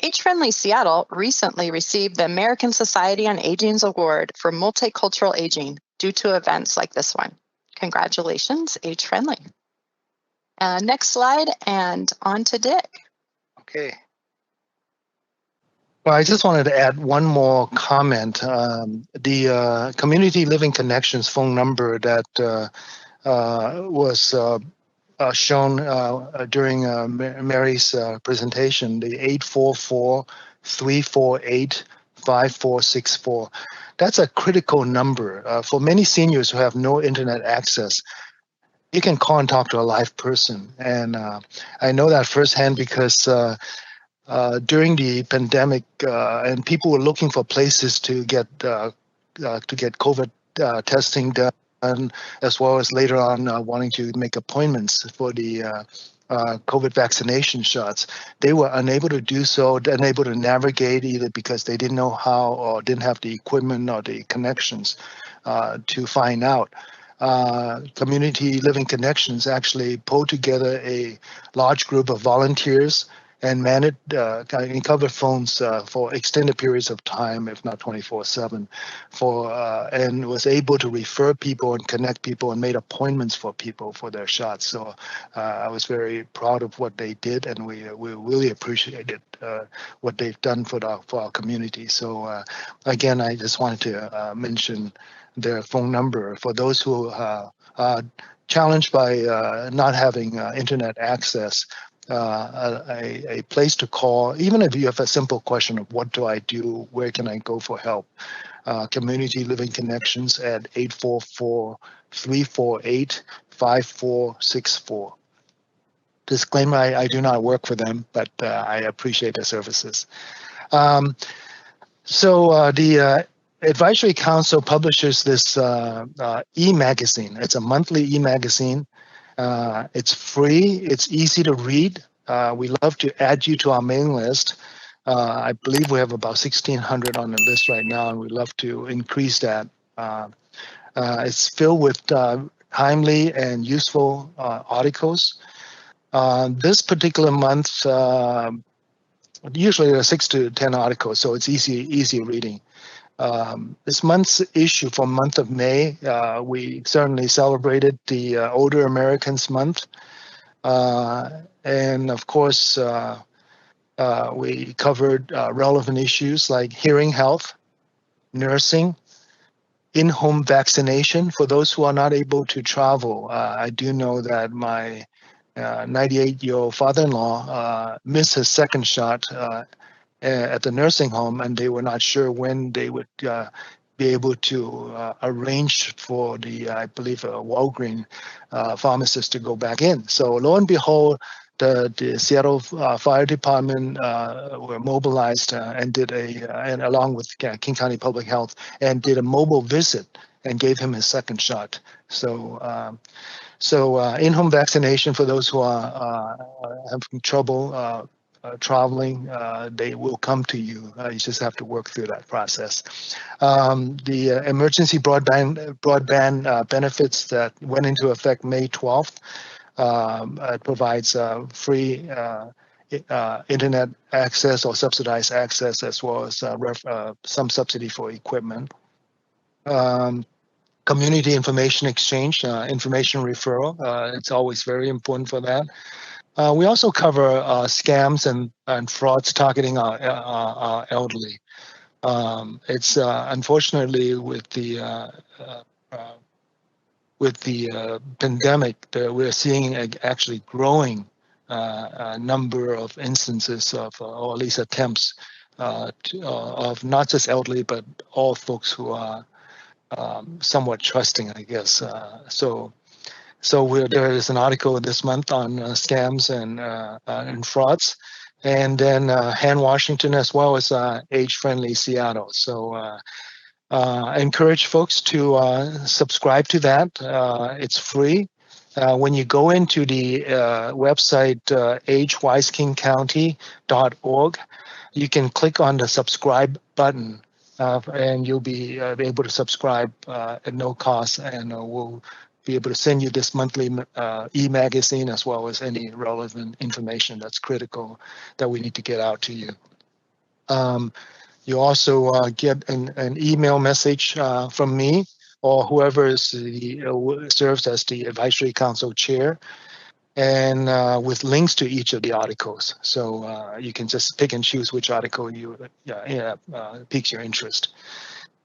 Age-Friendly Seattle recently received the American Society on Aging's Award for Multicultural Aging due to events like this one. Congratulations, Age-Friendly. Next slide, and on to Dick. Okay. Well, I just wanted to add one more comment. The Community Living Connections phone number that was shown during Mary's presentation, the 844-348-5464. That's a critical number. For many seniors who have no internet access, you can call and talk to a live person. And I know that firsthand because during the pandemic, and people were looking for places to get COVID testing done, as well as later on wanting to make appointments for the COVID vaccination shots. They were unable to do so, unable to navigate either because they didn't know how or didn't have the equipment or the connections to find out. Community Living Connections actually pulled together a large group of volunteers and managed covered phones for extended periods of time, if not 24/7, and was able to refer people and connect people and made appointments for people for their shots. So I was very proud of what they did, and we really appreciated what they've done for our community. So again, I just wanted to mention their phone number for those who are challenged by not having internet access. A place to call, even if you have a simple question of what do I do, where can I go for help? Community Living Connections at 844-348-5464. Disclaimer, I do not work for them, but I appreciate their services. So the Advisory Council publishes this e-magazine. It's a monthly e-magazine. It's free. It's easy to read. We love to add you to our mailing list. I believe we have about 1,600 on the list right now, and we'd love to increase that. It's filled with timely and useful articles. This particular month, usually there are 6 to 10 articles, so it's easy reading. This month's issue for month of May, we certainly celebrated the Older Americans Month. And of course, we covered relevant issues like hearing health, nursing, in-home vaccination for those who are not able to travel. I do know that my 98-year-old father-in-law missed his second shot at the nursing home, and they were not sure when they would be able to arrange for the, I believe, Walgreens pharmacist to go back in. So lo and behold, the Seattle Fire Department were mobilized and did and along with King County Public Health, and did a mobile visit and gave him his second shot. So in-home vaccination for those who are having trouble traveling, they will come to you. You just have to work through that process. The emergency broadband benefits that went into effect May 12th provides free internet access or subsidized access, as well as some subsidy for equipment. Community information exchange, information referral. It's always very important for that. We also cover scams and frauds targeting our elderly. It's unfortunately with the pandemic, we're seeing actually growing number of instances of, or at least attempts of not just elderly, but all folks who are somewhat trusting, I guess. So there is an article this month on scams and frauds, and then Han Washington, as well as Age-Friendly Seattle. So I encourage folks to subscribe to that. It's free. When you go into the website agewisekingcounty.org, you can click on the subscribe button, and you'll be able to subscribe at no cost, and we'll be able to send you this monthly e-magazine, as well as any relevant information that's critical that we need to get out to you. You also get an email message from me or whoever is serves as the advisory council chair, and with links to each of the articles. So you can just pick and choose which article piques your interest.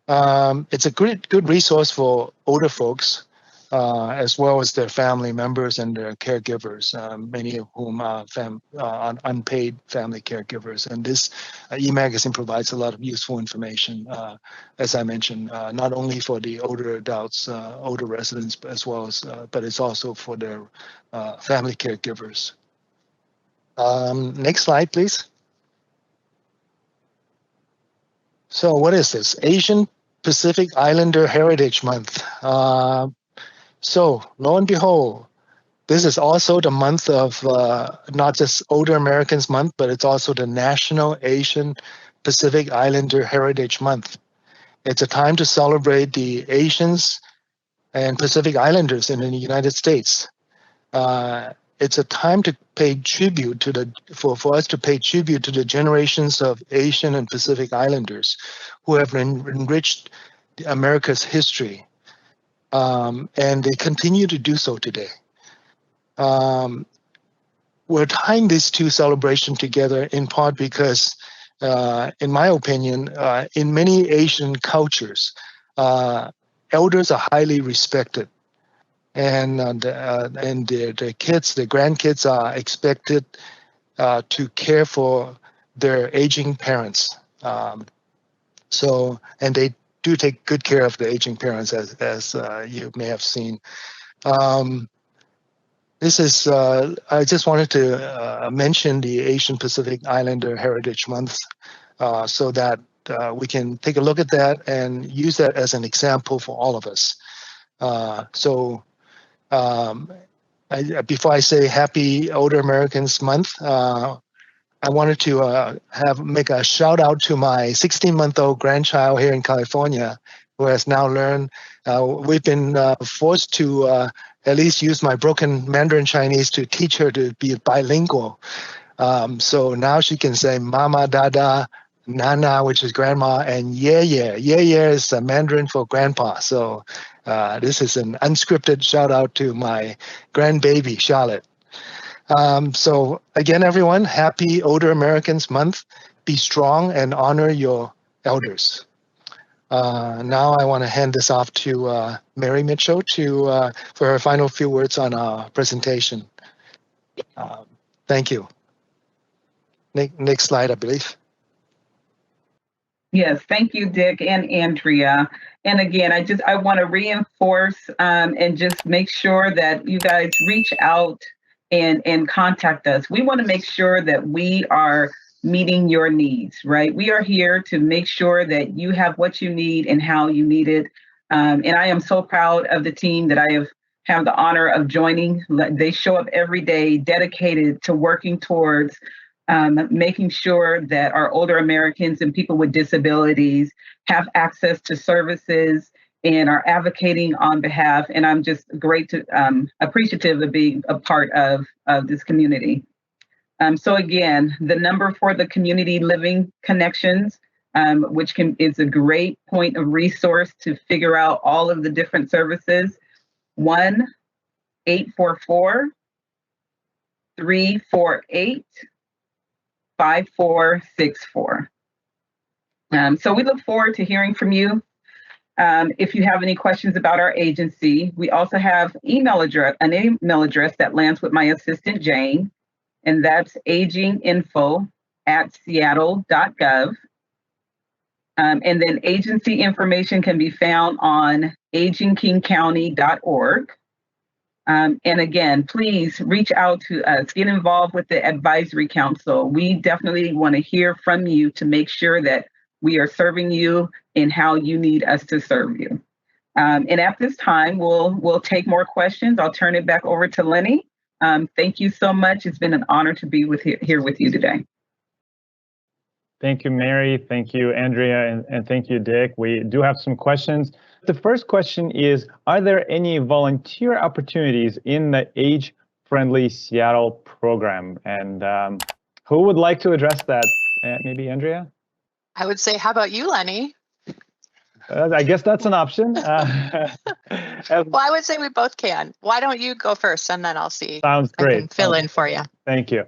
It's a good resource for older folks, as well as their family members and their caregivers, many of whom are unpaid family caregivers. And this e-magazine provides a lot of useful information, as I mentioned, not only for the older adults, older residents, as well as, but it's also for their family caregivers. Next slide, please. So what is this? Asian Pacific Islander Heritage Month. So lo and behold, this is also the month of not just Older Americans Month, but it's also the National Asian Pacific Islander Heritage Month. It's a time to celebrate the Asians and Pacific Islanders in the United States. It's a time to pay tribute to for us to pay tribute to the generations of Asian and Pacific Islanders who have enriched America's history. And they continue to do so today. We're tying these two celebrations together in part because, in my opinion, in many Asian cultures, elders are highly respected, and their kids, their grandkids are expected to care for their aging parents. And they do take good care of the aging parents, as you may have seen. This is, I just wanted to mention the Asian Pacific Islander Heritage Month so that we can take a look at that and use that as an example for all of us. Before I say Happy Older Americans Month, I wanted to make a shout out to my 16-month-old grandchild here in California, who has now learned. We've been forced to at least use my broken Mandarin Chinese to teach her to be bilingual. So now she can say Mama, Dada, Nana, which is grandma, and Yeah. Yeah is Mandarin for grandpa. So this is an unscripted shout out to my grandbaby, Charlotte. So again, everyone, Happy Older Americans Month. Be strong and honor your elders. Now I want to hand this off to Mary Mitchell for her final few words on our presentation. Thank you. Next slide, I believe. Yes, thank you, Dick and Andrea. And again, I want to reinforce and just make sure that you guys reach out and contact us. We want to make sure that we are meeting your needs, right? We are here to make sure that you have what you need and how you need it. And I am so proud of the team that I have the honor of joining. They show up every day dedicated to working towards making sure that our older Americans and people with disabilities have access to services and are advocating on behalf. And I'm just appreciative of being a part of this community. So again, the number for the Community Living Connections, which is a great point of resource to figure out all of the different services, 1-844-348 5464. So we look forward to hearing from you. If you have any questions about our agency, we also have an email address that lands with my assistant, Jane, and that's aginginfo@seattle.gov. And then agency information can be found on agingkingcounty.org. And again, please reach out to us, get involved with the advisory council. We definitely want to hear from you to make sure that we are serving you in how you need us to serve you. And at this time, we'll take more questions. I'll turn it back over to Lenny. Thank you so much. It's been an honor to be here with you today. Thank you, Mary. Thank you, Andrea, and thank you, Dick. We do have some questions. The first question is, are there any volunteer opportunities in the Age-Friendly Seattle program? And who would like to address that? Maybe Andrea? I would say, how about you, Lenny? I guess that's an option. Well, I would say we both can. Why don't you go first, and then I'll see. Sounds great. I can fill in for you. Thank you.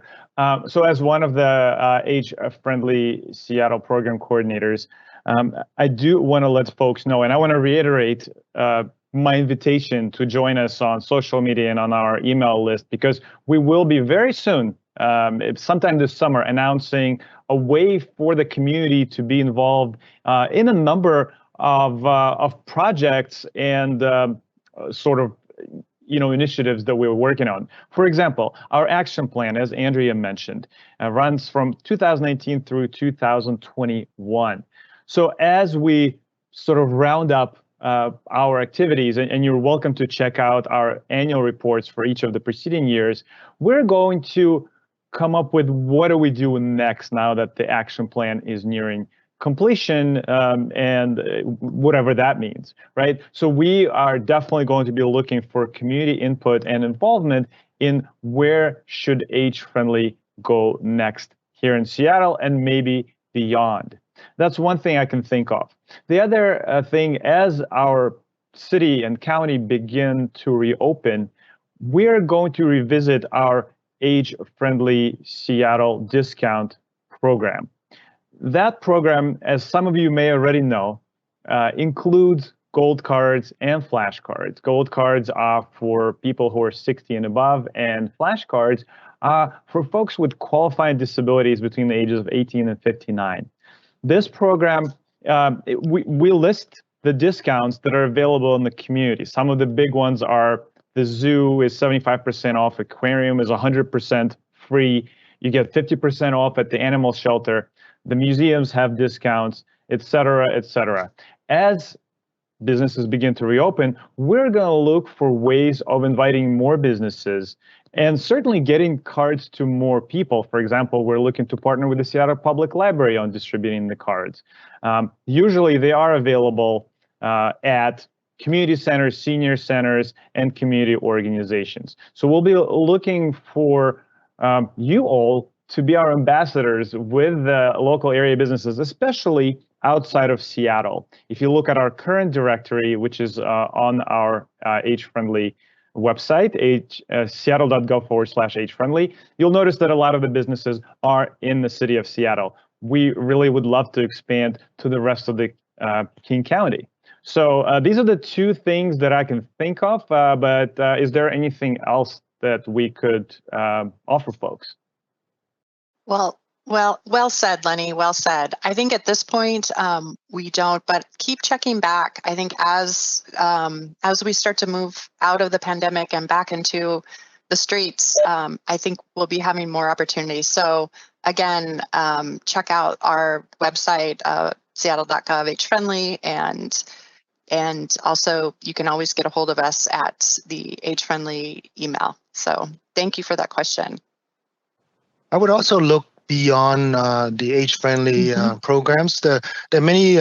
So as one of the Age-Friendly Seattle program coordinators, I do want to let folks know, and I want to reiterate my invitation to join us on social media and on our email list, because we will be very soon, sometime this summer, announcing a way for the community to be involved in a number of projects and sort of initiatives that we're working on. For example, our action plan, as Andrea mentioned, runs from 2018 through 2021. So as we sort of round up our activities, and you're welcome to check out our annual reports for each of the preceding years, we're going to come up with what do we do next now that the action plan is nearing completion, and whatever that means, right? So we are definitely going to be looking for community input and involvement in where should Age-Friendly go next here in Seattle and maybe beyond. That's one thing I can think of. The other thing, as our city and county begin to reopen, we're going to revisit our Age-Friendly Seattle discount program. That program, as some of you may already know, includes gold cards and flash cards. Gold cards are for people who are 60 and above, and flash cards are for folks with qualifying disabilities between the ages of 18 and 59. This program, we list the discounts that are available in the community. Some of the big ones are the zoo is 75% off, aquarium is 100% free, you get 50% off at the animal shelter, the museums have discounts, et cetera, et cetera. As businesses begin to reopen, we're going to look for ways of inviting more businesses and certainly getting cards to more people. For example, we're looking to partner with the Seattle Public Library on distributing the cards. Usually they are available at community centers, senior centers, and community organizations. So we'll be looking for you all to be our ambassadors with the local area businesses, especially outside of Seattle. If you look at our current directory, which is on our Age-Friendly website, seattle.gov/age-friendly, you'll notice that a lot of the businesses are in the city of Seattle. We really would love to expand to the rest of the King County. So these are the two things that I can think of, but is there anything else that we could offer folks? Well, Well said, Lenny. Well said. I think at this point we don't, but keep checking back. I think as we start to move out of the pandemic and back into the streets, I think we'll be having more opportunities. So again, check out our website, seattle.gov age-friendly, and also you can always get a hold of us at the age-friendly email. So thank you for that question. I would also look beyond the age-friendly programs. There are many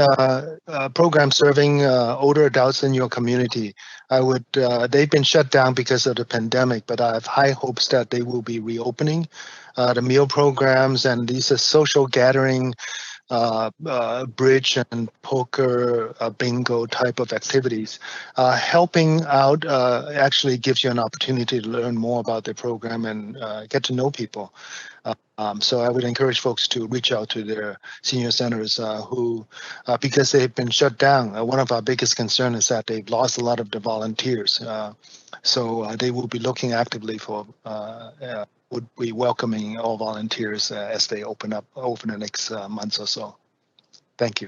programs serving older adults in your community. They've been shut down because of the pandemic, but I have high hopes that they will be reopening. The meal programs and these are social gathering, bridge and poker, bingo type of activities. Helping out actually gives you an opportunity to learn more about the program and get to know people. So I would encourage folks to reach out to their senior centers who, because they've been shut down, one of our biggest concerns is that they've lost a lot of the volunteers. So they will be looking actively for, would be welcoming all volunteers as they open up over the next months or so. Thank you.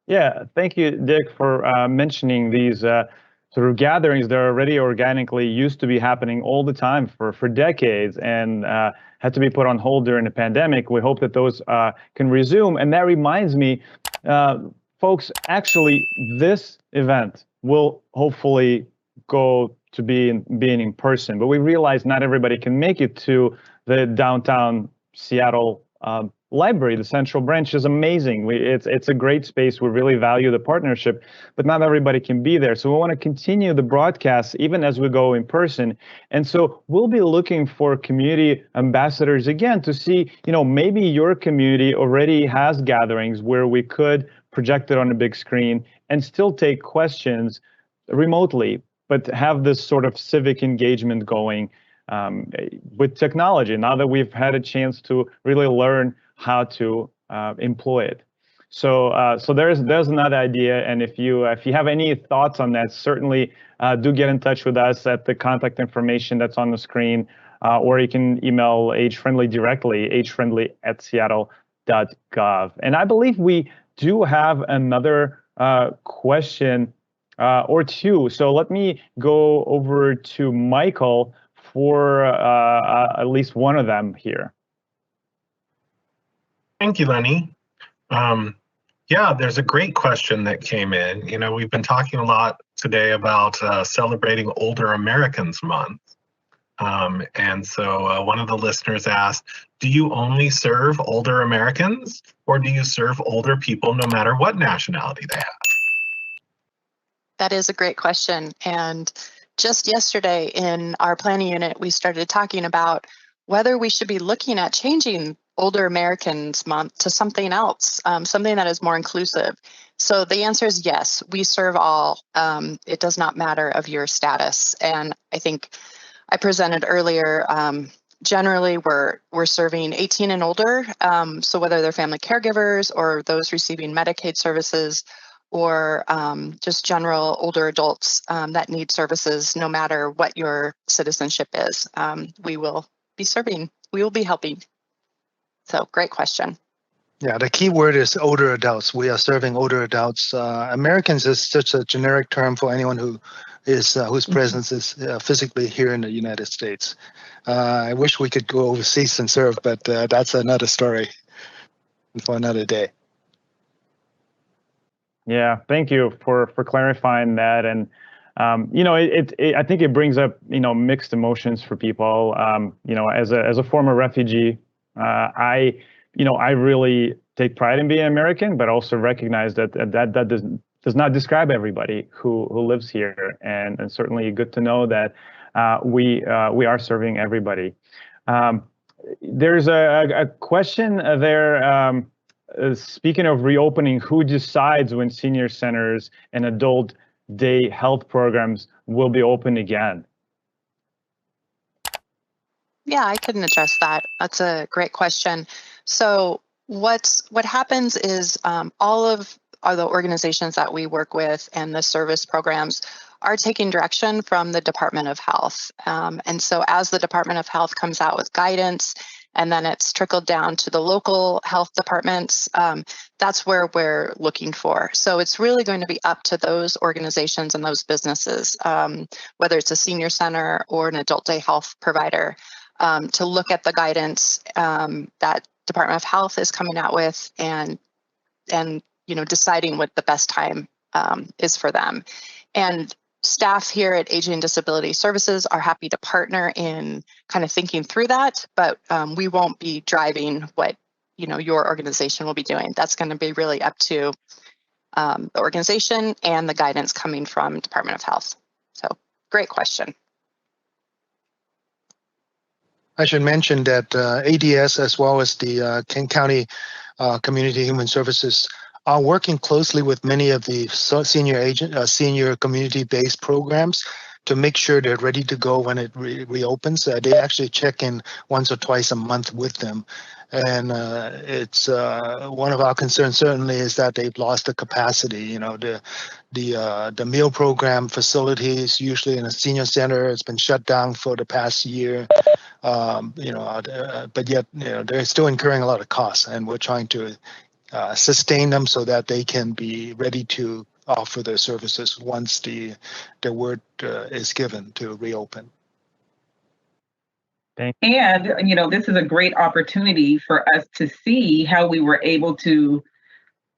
Yeah, thank you, Dick, for mentioning these sort of gatherings that are already organically used to be happening all the time for decades and had to be put on hold during the pandemic. We hope that those can resume. And that reminds me, folks, actually, this event will hopefully go to being in person, but we realize not everybody can make it to the downtown Seattle library. The Central Branch is amazing. It's a great space. We really value the partnership, but not everybody can be there. So we want to continue the broadcast even as we go in person. And so we'll be looking for community ambassadors again to see, maybe your community already has gatherings where we could project it on a big screen and still take questions remotely, but have this sort of civic engagement going with technology now that we've had a chance to really learn how to employ it. So there's another idea, and if you have any thoughts on that, certainly do get in touch with us at the contact information that's on the screen, or you can email Age-Friendly directly, agefriendly@seattle.gov. And I believe we do have another question or two. So let me go over to Michael for at least one of them here. Thank you, Lenny. Yeah, there's a great question that came in. We've been talking a lot today about celebrating Older Americans Month. And so one of the listeners asked, do you only serve older Americans, or do you serve older people no matter what nationality they have? That is a great question. And just yesterday in our planning unit, we started talking about whether we should be looking at changing Older Americans Month to something else, something that is more inclusive. So the answer is yes, we serve all. It does not matter of your status. And I think I presented earlier, generally we're serving 18 and older. So whether they're family caregivers or those receiving Medicaid services, or just general older adults that need services, no matter what your citizenship is, we will be serving, we will be helping. So great question. Yeah, the key word is older adults. We are serving older adults. Americans is such a generic term for anyone who is whose presence is physically here in the United States. I wish we could go overseas and serve, but that's another story for another day. Yeah, thank you for clarifying that. And I think it brings up mixed emotions for people. As a former refugee, I really take pride in being American, but also recognize that does not describe everybody who lives here. And certainly good to know that we are serving everybody. There's a question there. Speaking of reopening, who decides when senior centers and adult day health programs will be open again? Yeah, I couldn't address that. That's a great question. So what happens is all of the organizations that we work with and the service programs are taking direction from the Department of Health. And so as the Department of Health comes out with guidance and then it's trickled down to the local health departments. That's where we're looking for. So it's really going to be up to those organizations and those businesses, whether it's a senior center or an adult day health provider, to look at the guidance that Department of Health is coming out with, and deciding what the best time is for them. And staff here at Aging and Disability Services are happy to partner in kind of thinking through that, but we won't be driving what your organization will be doing. That's going to be really up to the organization and the guidance coming from Department of Health. So great question. I should mention that ADS, as well as the Kent County Community Human Services, are working closely with many of the senior community-based programs to make sure they're ready to go when it reopens. They actually check in once or twice a month with them. And it's one of our concerns certainly is that they've lost the capacity. The meal program facilities, usually in a senior center, has been shut down for the past year. But yet they're still incurring a lot of costs, and we're trying to sustain them so that they can be ready to offer their services once the word is given to reopen. And, this is a great opportunity for us to see how we were able to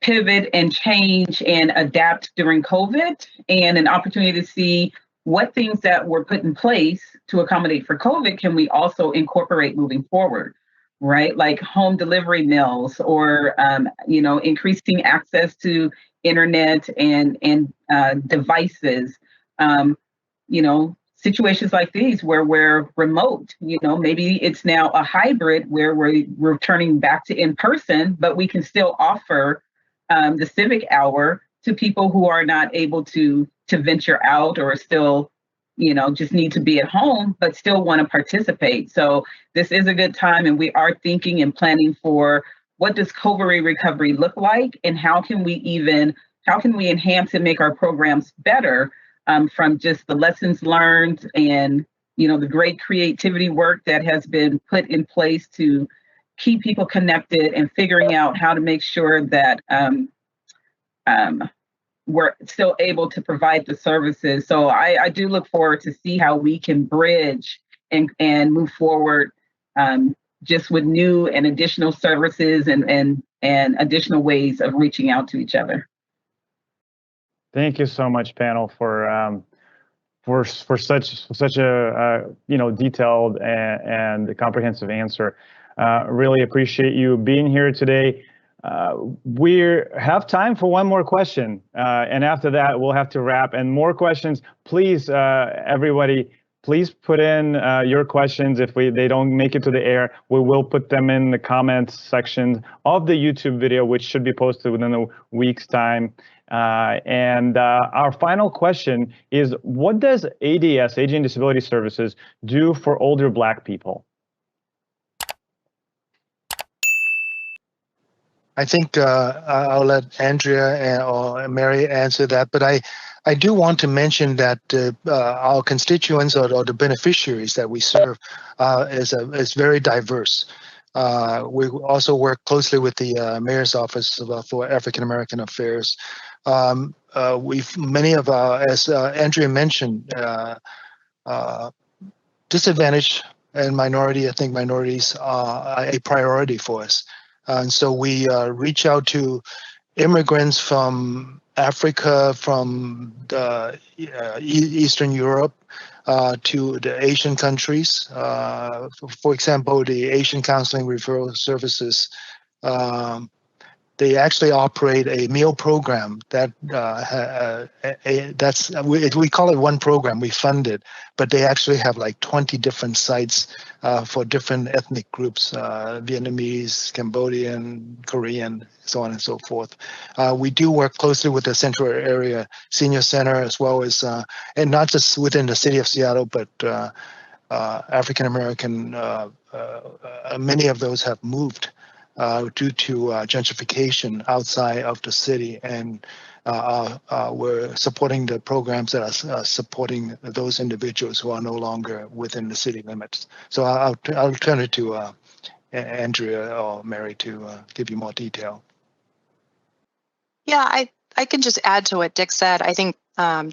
pivot and change and adapt during COVID, and an opportunity to see what things that were put in place to accommodate for COVID can we also incorporate moving forward, right? Like home delivery meals, or, increasing access to internet and devices, situations like these where we're remote, maybe it's now a hybrid where we're returning back to in person, but we can still offer the civic hour to people who are not able to venture out, or still, just need to be at home, but still want to participate. So this is a good time, and we are thinking and planning for what does COVID recovery look like, and how can we enhance and make our programs better, from just the lessons learned and, the great creativity work that has been put in place to keep people connected, and figuring out how to make sure that we're still able to provide the services. So I do look forward to see how we can bridge and move forward, just with new and additional services and additional ways of reaching out to each other. Thank you so much, panel, for such a detailed and comprehensive answer. Really appreciate you being here today. We have time for one more question, and after that we'll have to wrap. And more questions, please, everybody, please put in your questions. If they don't make it to the air, we will put them in the comments section of the YouTube video, which should be posted within a week's time. And our final question is, what does ADS, Aging and Disability Services, do for older Black people? I think I'll let Andrea or Mary answer that, but I do want to mention that our constituents or the beneficiaries that we serve is very diverse. We also work closely with the Mayor's Office for African American Affairs. Many of our, as Andrea mentioned, disadvantaged and ethnic minorities are a priority for us. And so we reach out to immigrants from Africa, from Eastern Europe, to the Asian countries. For example, the Asian Counseling Referral Services, they actually operate a meal program that we call it one program. We fund it, but they actually have like 20 different sites for different ethnic groups: Vietnamese, Cambodian, Korean, so on and so forth. We do work closely with the Central Area Senior Center, as well as, and not just within the city of Seattle, but African American. Many of those have moved due to gentrification outside of the city, and we're supporting the programs that are supporting those individuals who are no longer within the city limits. So I'll turn it to Andrea or Mary to give you more detail. Yeah, I can just add to what Dick said. I think,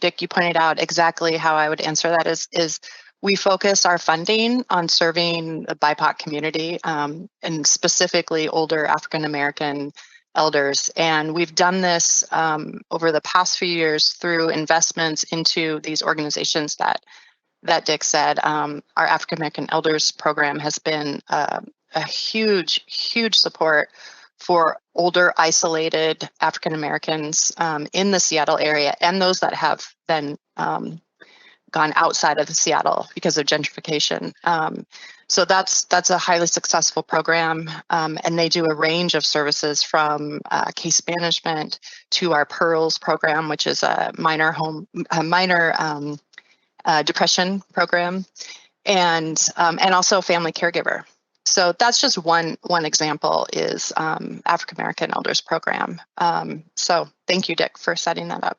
Dick, you pointed out exactly how I would answer that is we focus our funding on serving the BIPOC community, and specifically older African-American elders. And we've done this over the past few years through investments into these organizations that Dick said. Our African-American Elders Program has been a huge, huge support for older, isolated African Americans in the Seattle area, and those that have then gone outside of Seattle because of gentrification. So that's a highly successful program, and they do a range of services from case management to our PEARLS program, which is a minor depression program, and also family caregiver. So that's just one example is African American Elders Program. So thank you, Dick, for setting that up.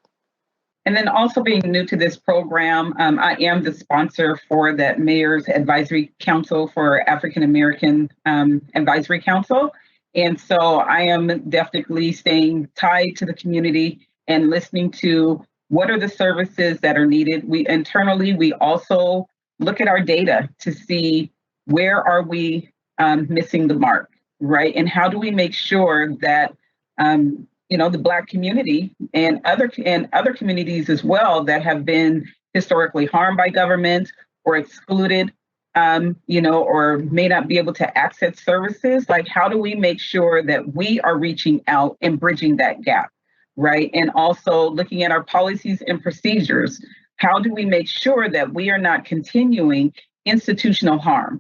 And then also being new to this program, I am the sponsor for that Mayor's Advisory Council for African American Advisory Council. And so I am definitely staying tied to the community and listening to what are the services that are needed. We internally, we also look at our data to see where are we missing the mark, right? And how do we make sure that the Black community and other communities as well that have been historically harmed by government or excluded, or may not be able to access services, like how do we make sure that we are reaching out and bridging that gap, right? And also looking at our policies and procedures, how do we make sure that we are not continuing institutional harm,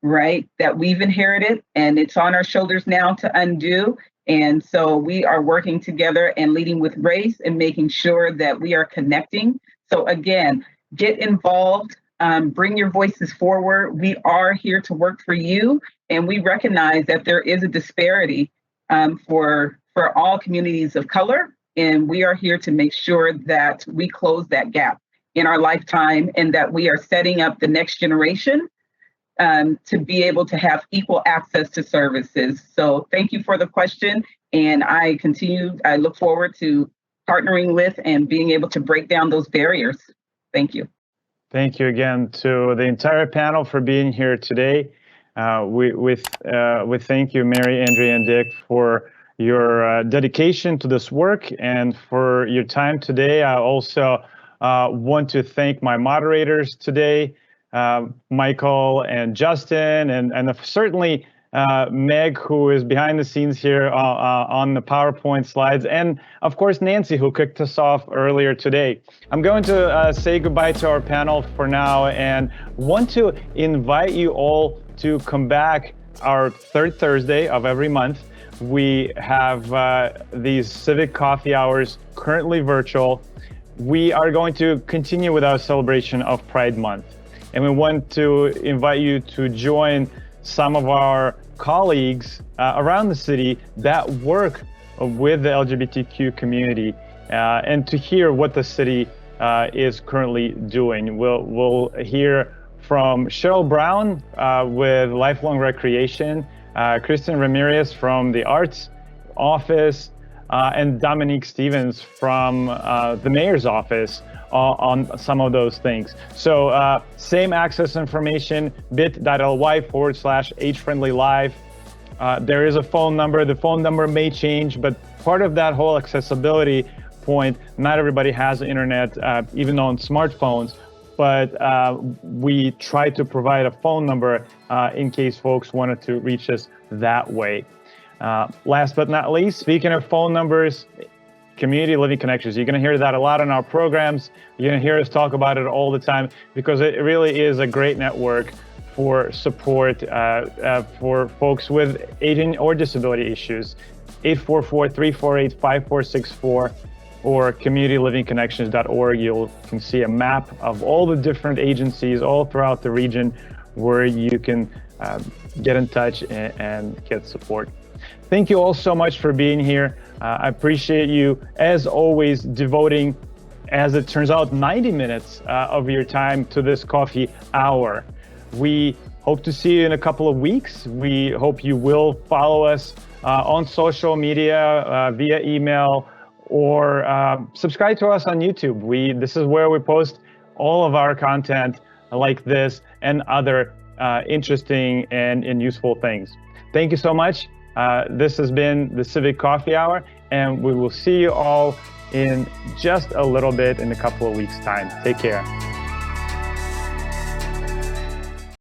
right? That we've inherited and it's on our shoulders now to undo. And so we are working together and leading with race and making sure that we are connecting. So again, get involved, bring your voices forward. We are here to work for you. And we recognize that there is a disparity for all communities of color. And we are here to make sure that we close that gap in our lifetime and that we are setting up the next generation to be able to have equal access to services. So thank you for the question. And I look forward to partnering with and being able to break down those barriers. Thank you. Thank you again to the entire panel for being here today. We thank you, Mary, Andrea, and Dick, for your dedication to this work and for your time today. I also want to thank my moderators today, Michael and Justin, and certainly Meg, who is behind the scenes here on the PowerPoint slides, and of course Nancy, who kicked us off earlier today. I'm going to say goodbye to our panel for now and want to invite you all to come back our third Thursday of every month. We have these civic coffee hours currently virtual. We are going to continue with our celebration of Pride Month. And we want to invite you to join some of our colleagues around the city that work with the LGBTQ community and to hear what the city is currently doing. We'll hear from Cheryl Brown with Lifelong Recreation, Kristen Ramirez from the Arts Office, and Dominique Stevens from the Mayor's Office on some of those things. So same access information, bit.ly/age-friendly-live. There is a phone number. The phone number may change, but part of that whole accessibility point, not everybody has internet, even on smartphones, but we try to provide a phone number in case folks wanted to reach us that way. Last but not least, speaking of phone numbers, Community Living Connections. You're going to hear that a lot in our programs. You're going to hear us talk about it all the time because it really is a great network for support for folks with aging or disability issues. 844-348-5464 or communitylivingconnections.org. You can see a map of all the different agencies all throughout the region where you can get in touch and get support. Thank you all so much for being here. I appreciate you, as always, devoting, as it turns out, 90 minutes of your time to this coffee hour. We hope to see you in a couple of weeks. We hope you will follow us on social media, via email, or subscribe to us on YouTube. This is where we post all of our content like this and other interesting and useful things. Thank you so much. This has been the Civic Coffee Hour, and we will see you all in just a little bit in a couple of weeks' time. Take care.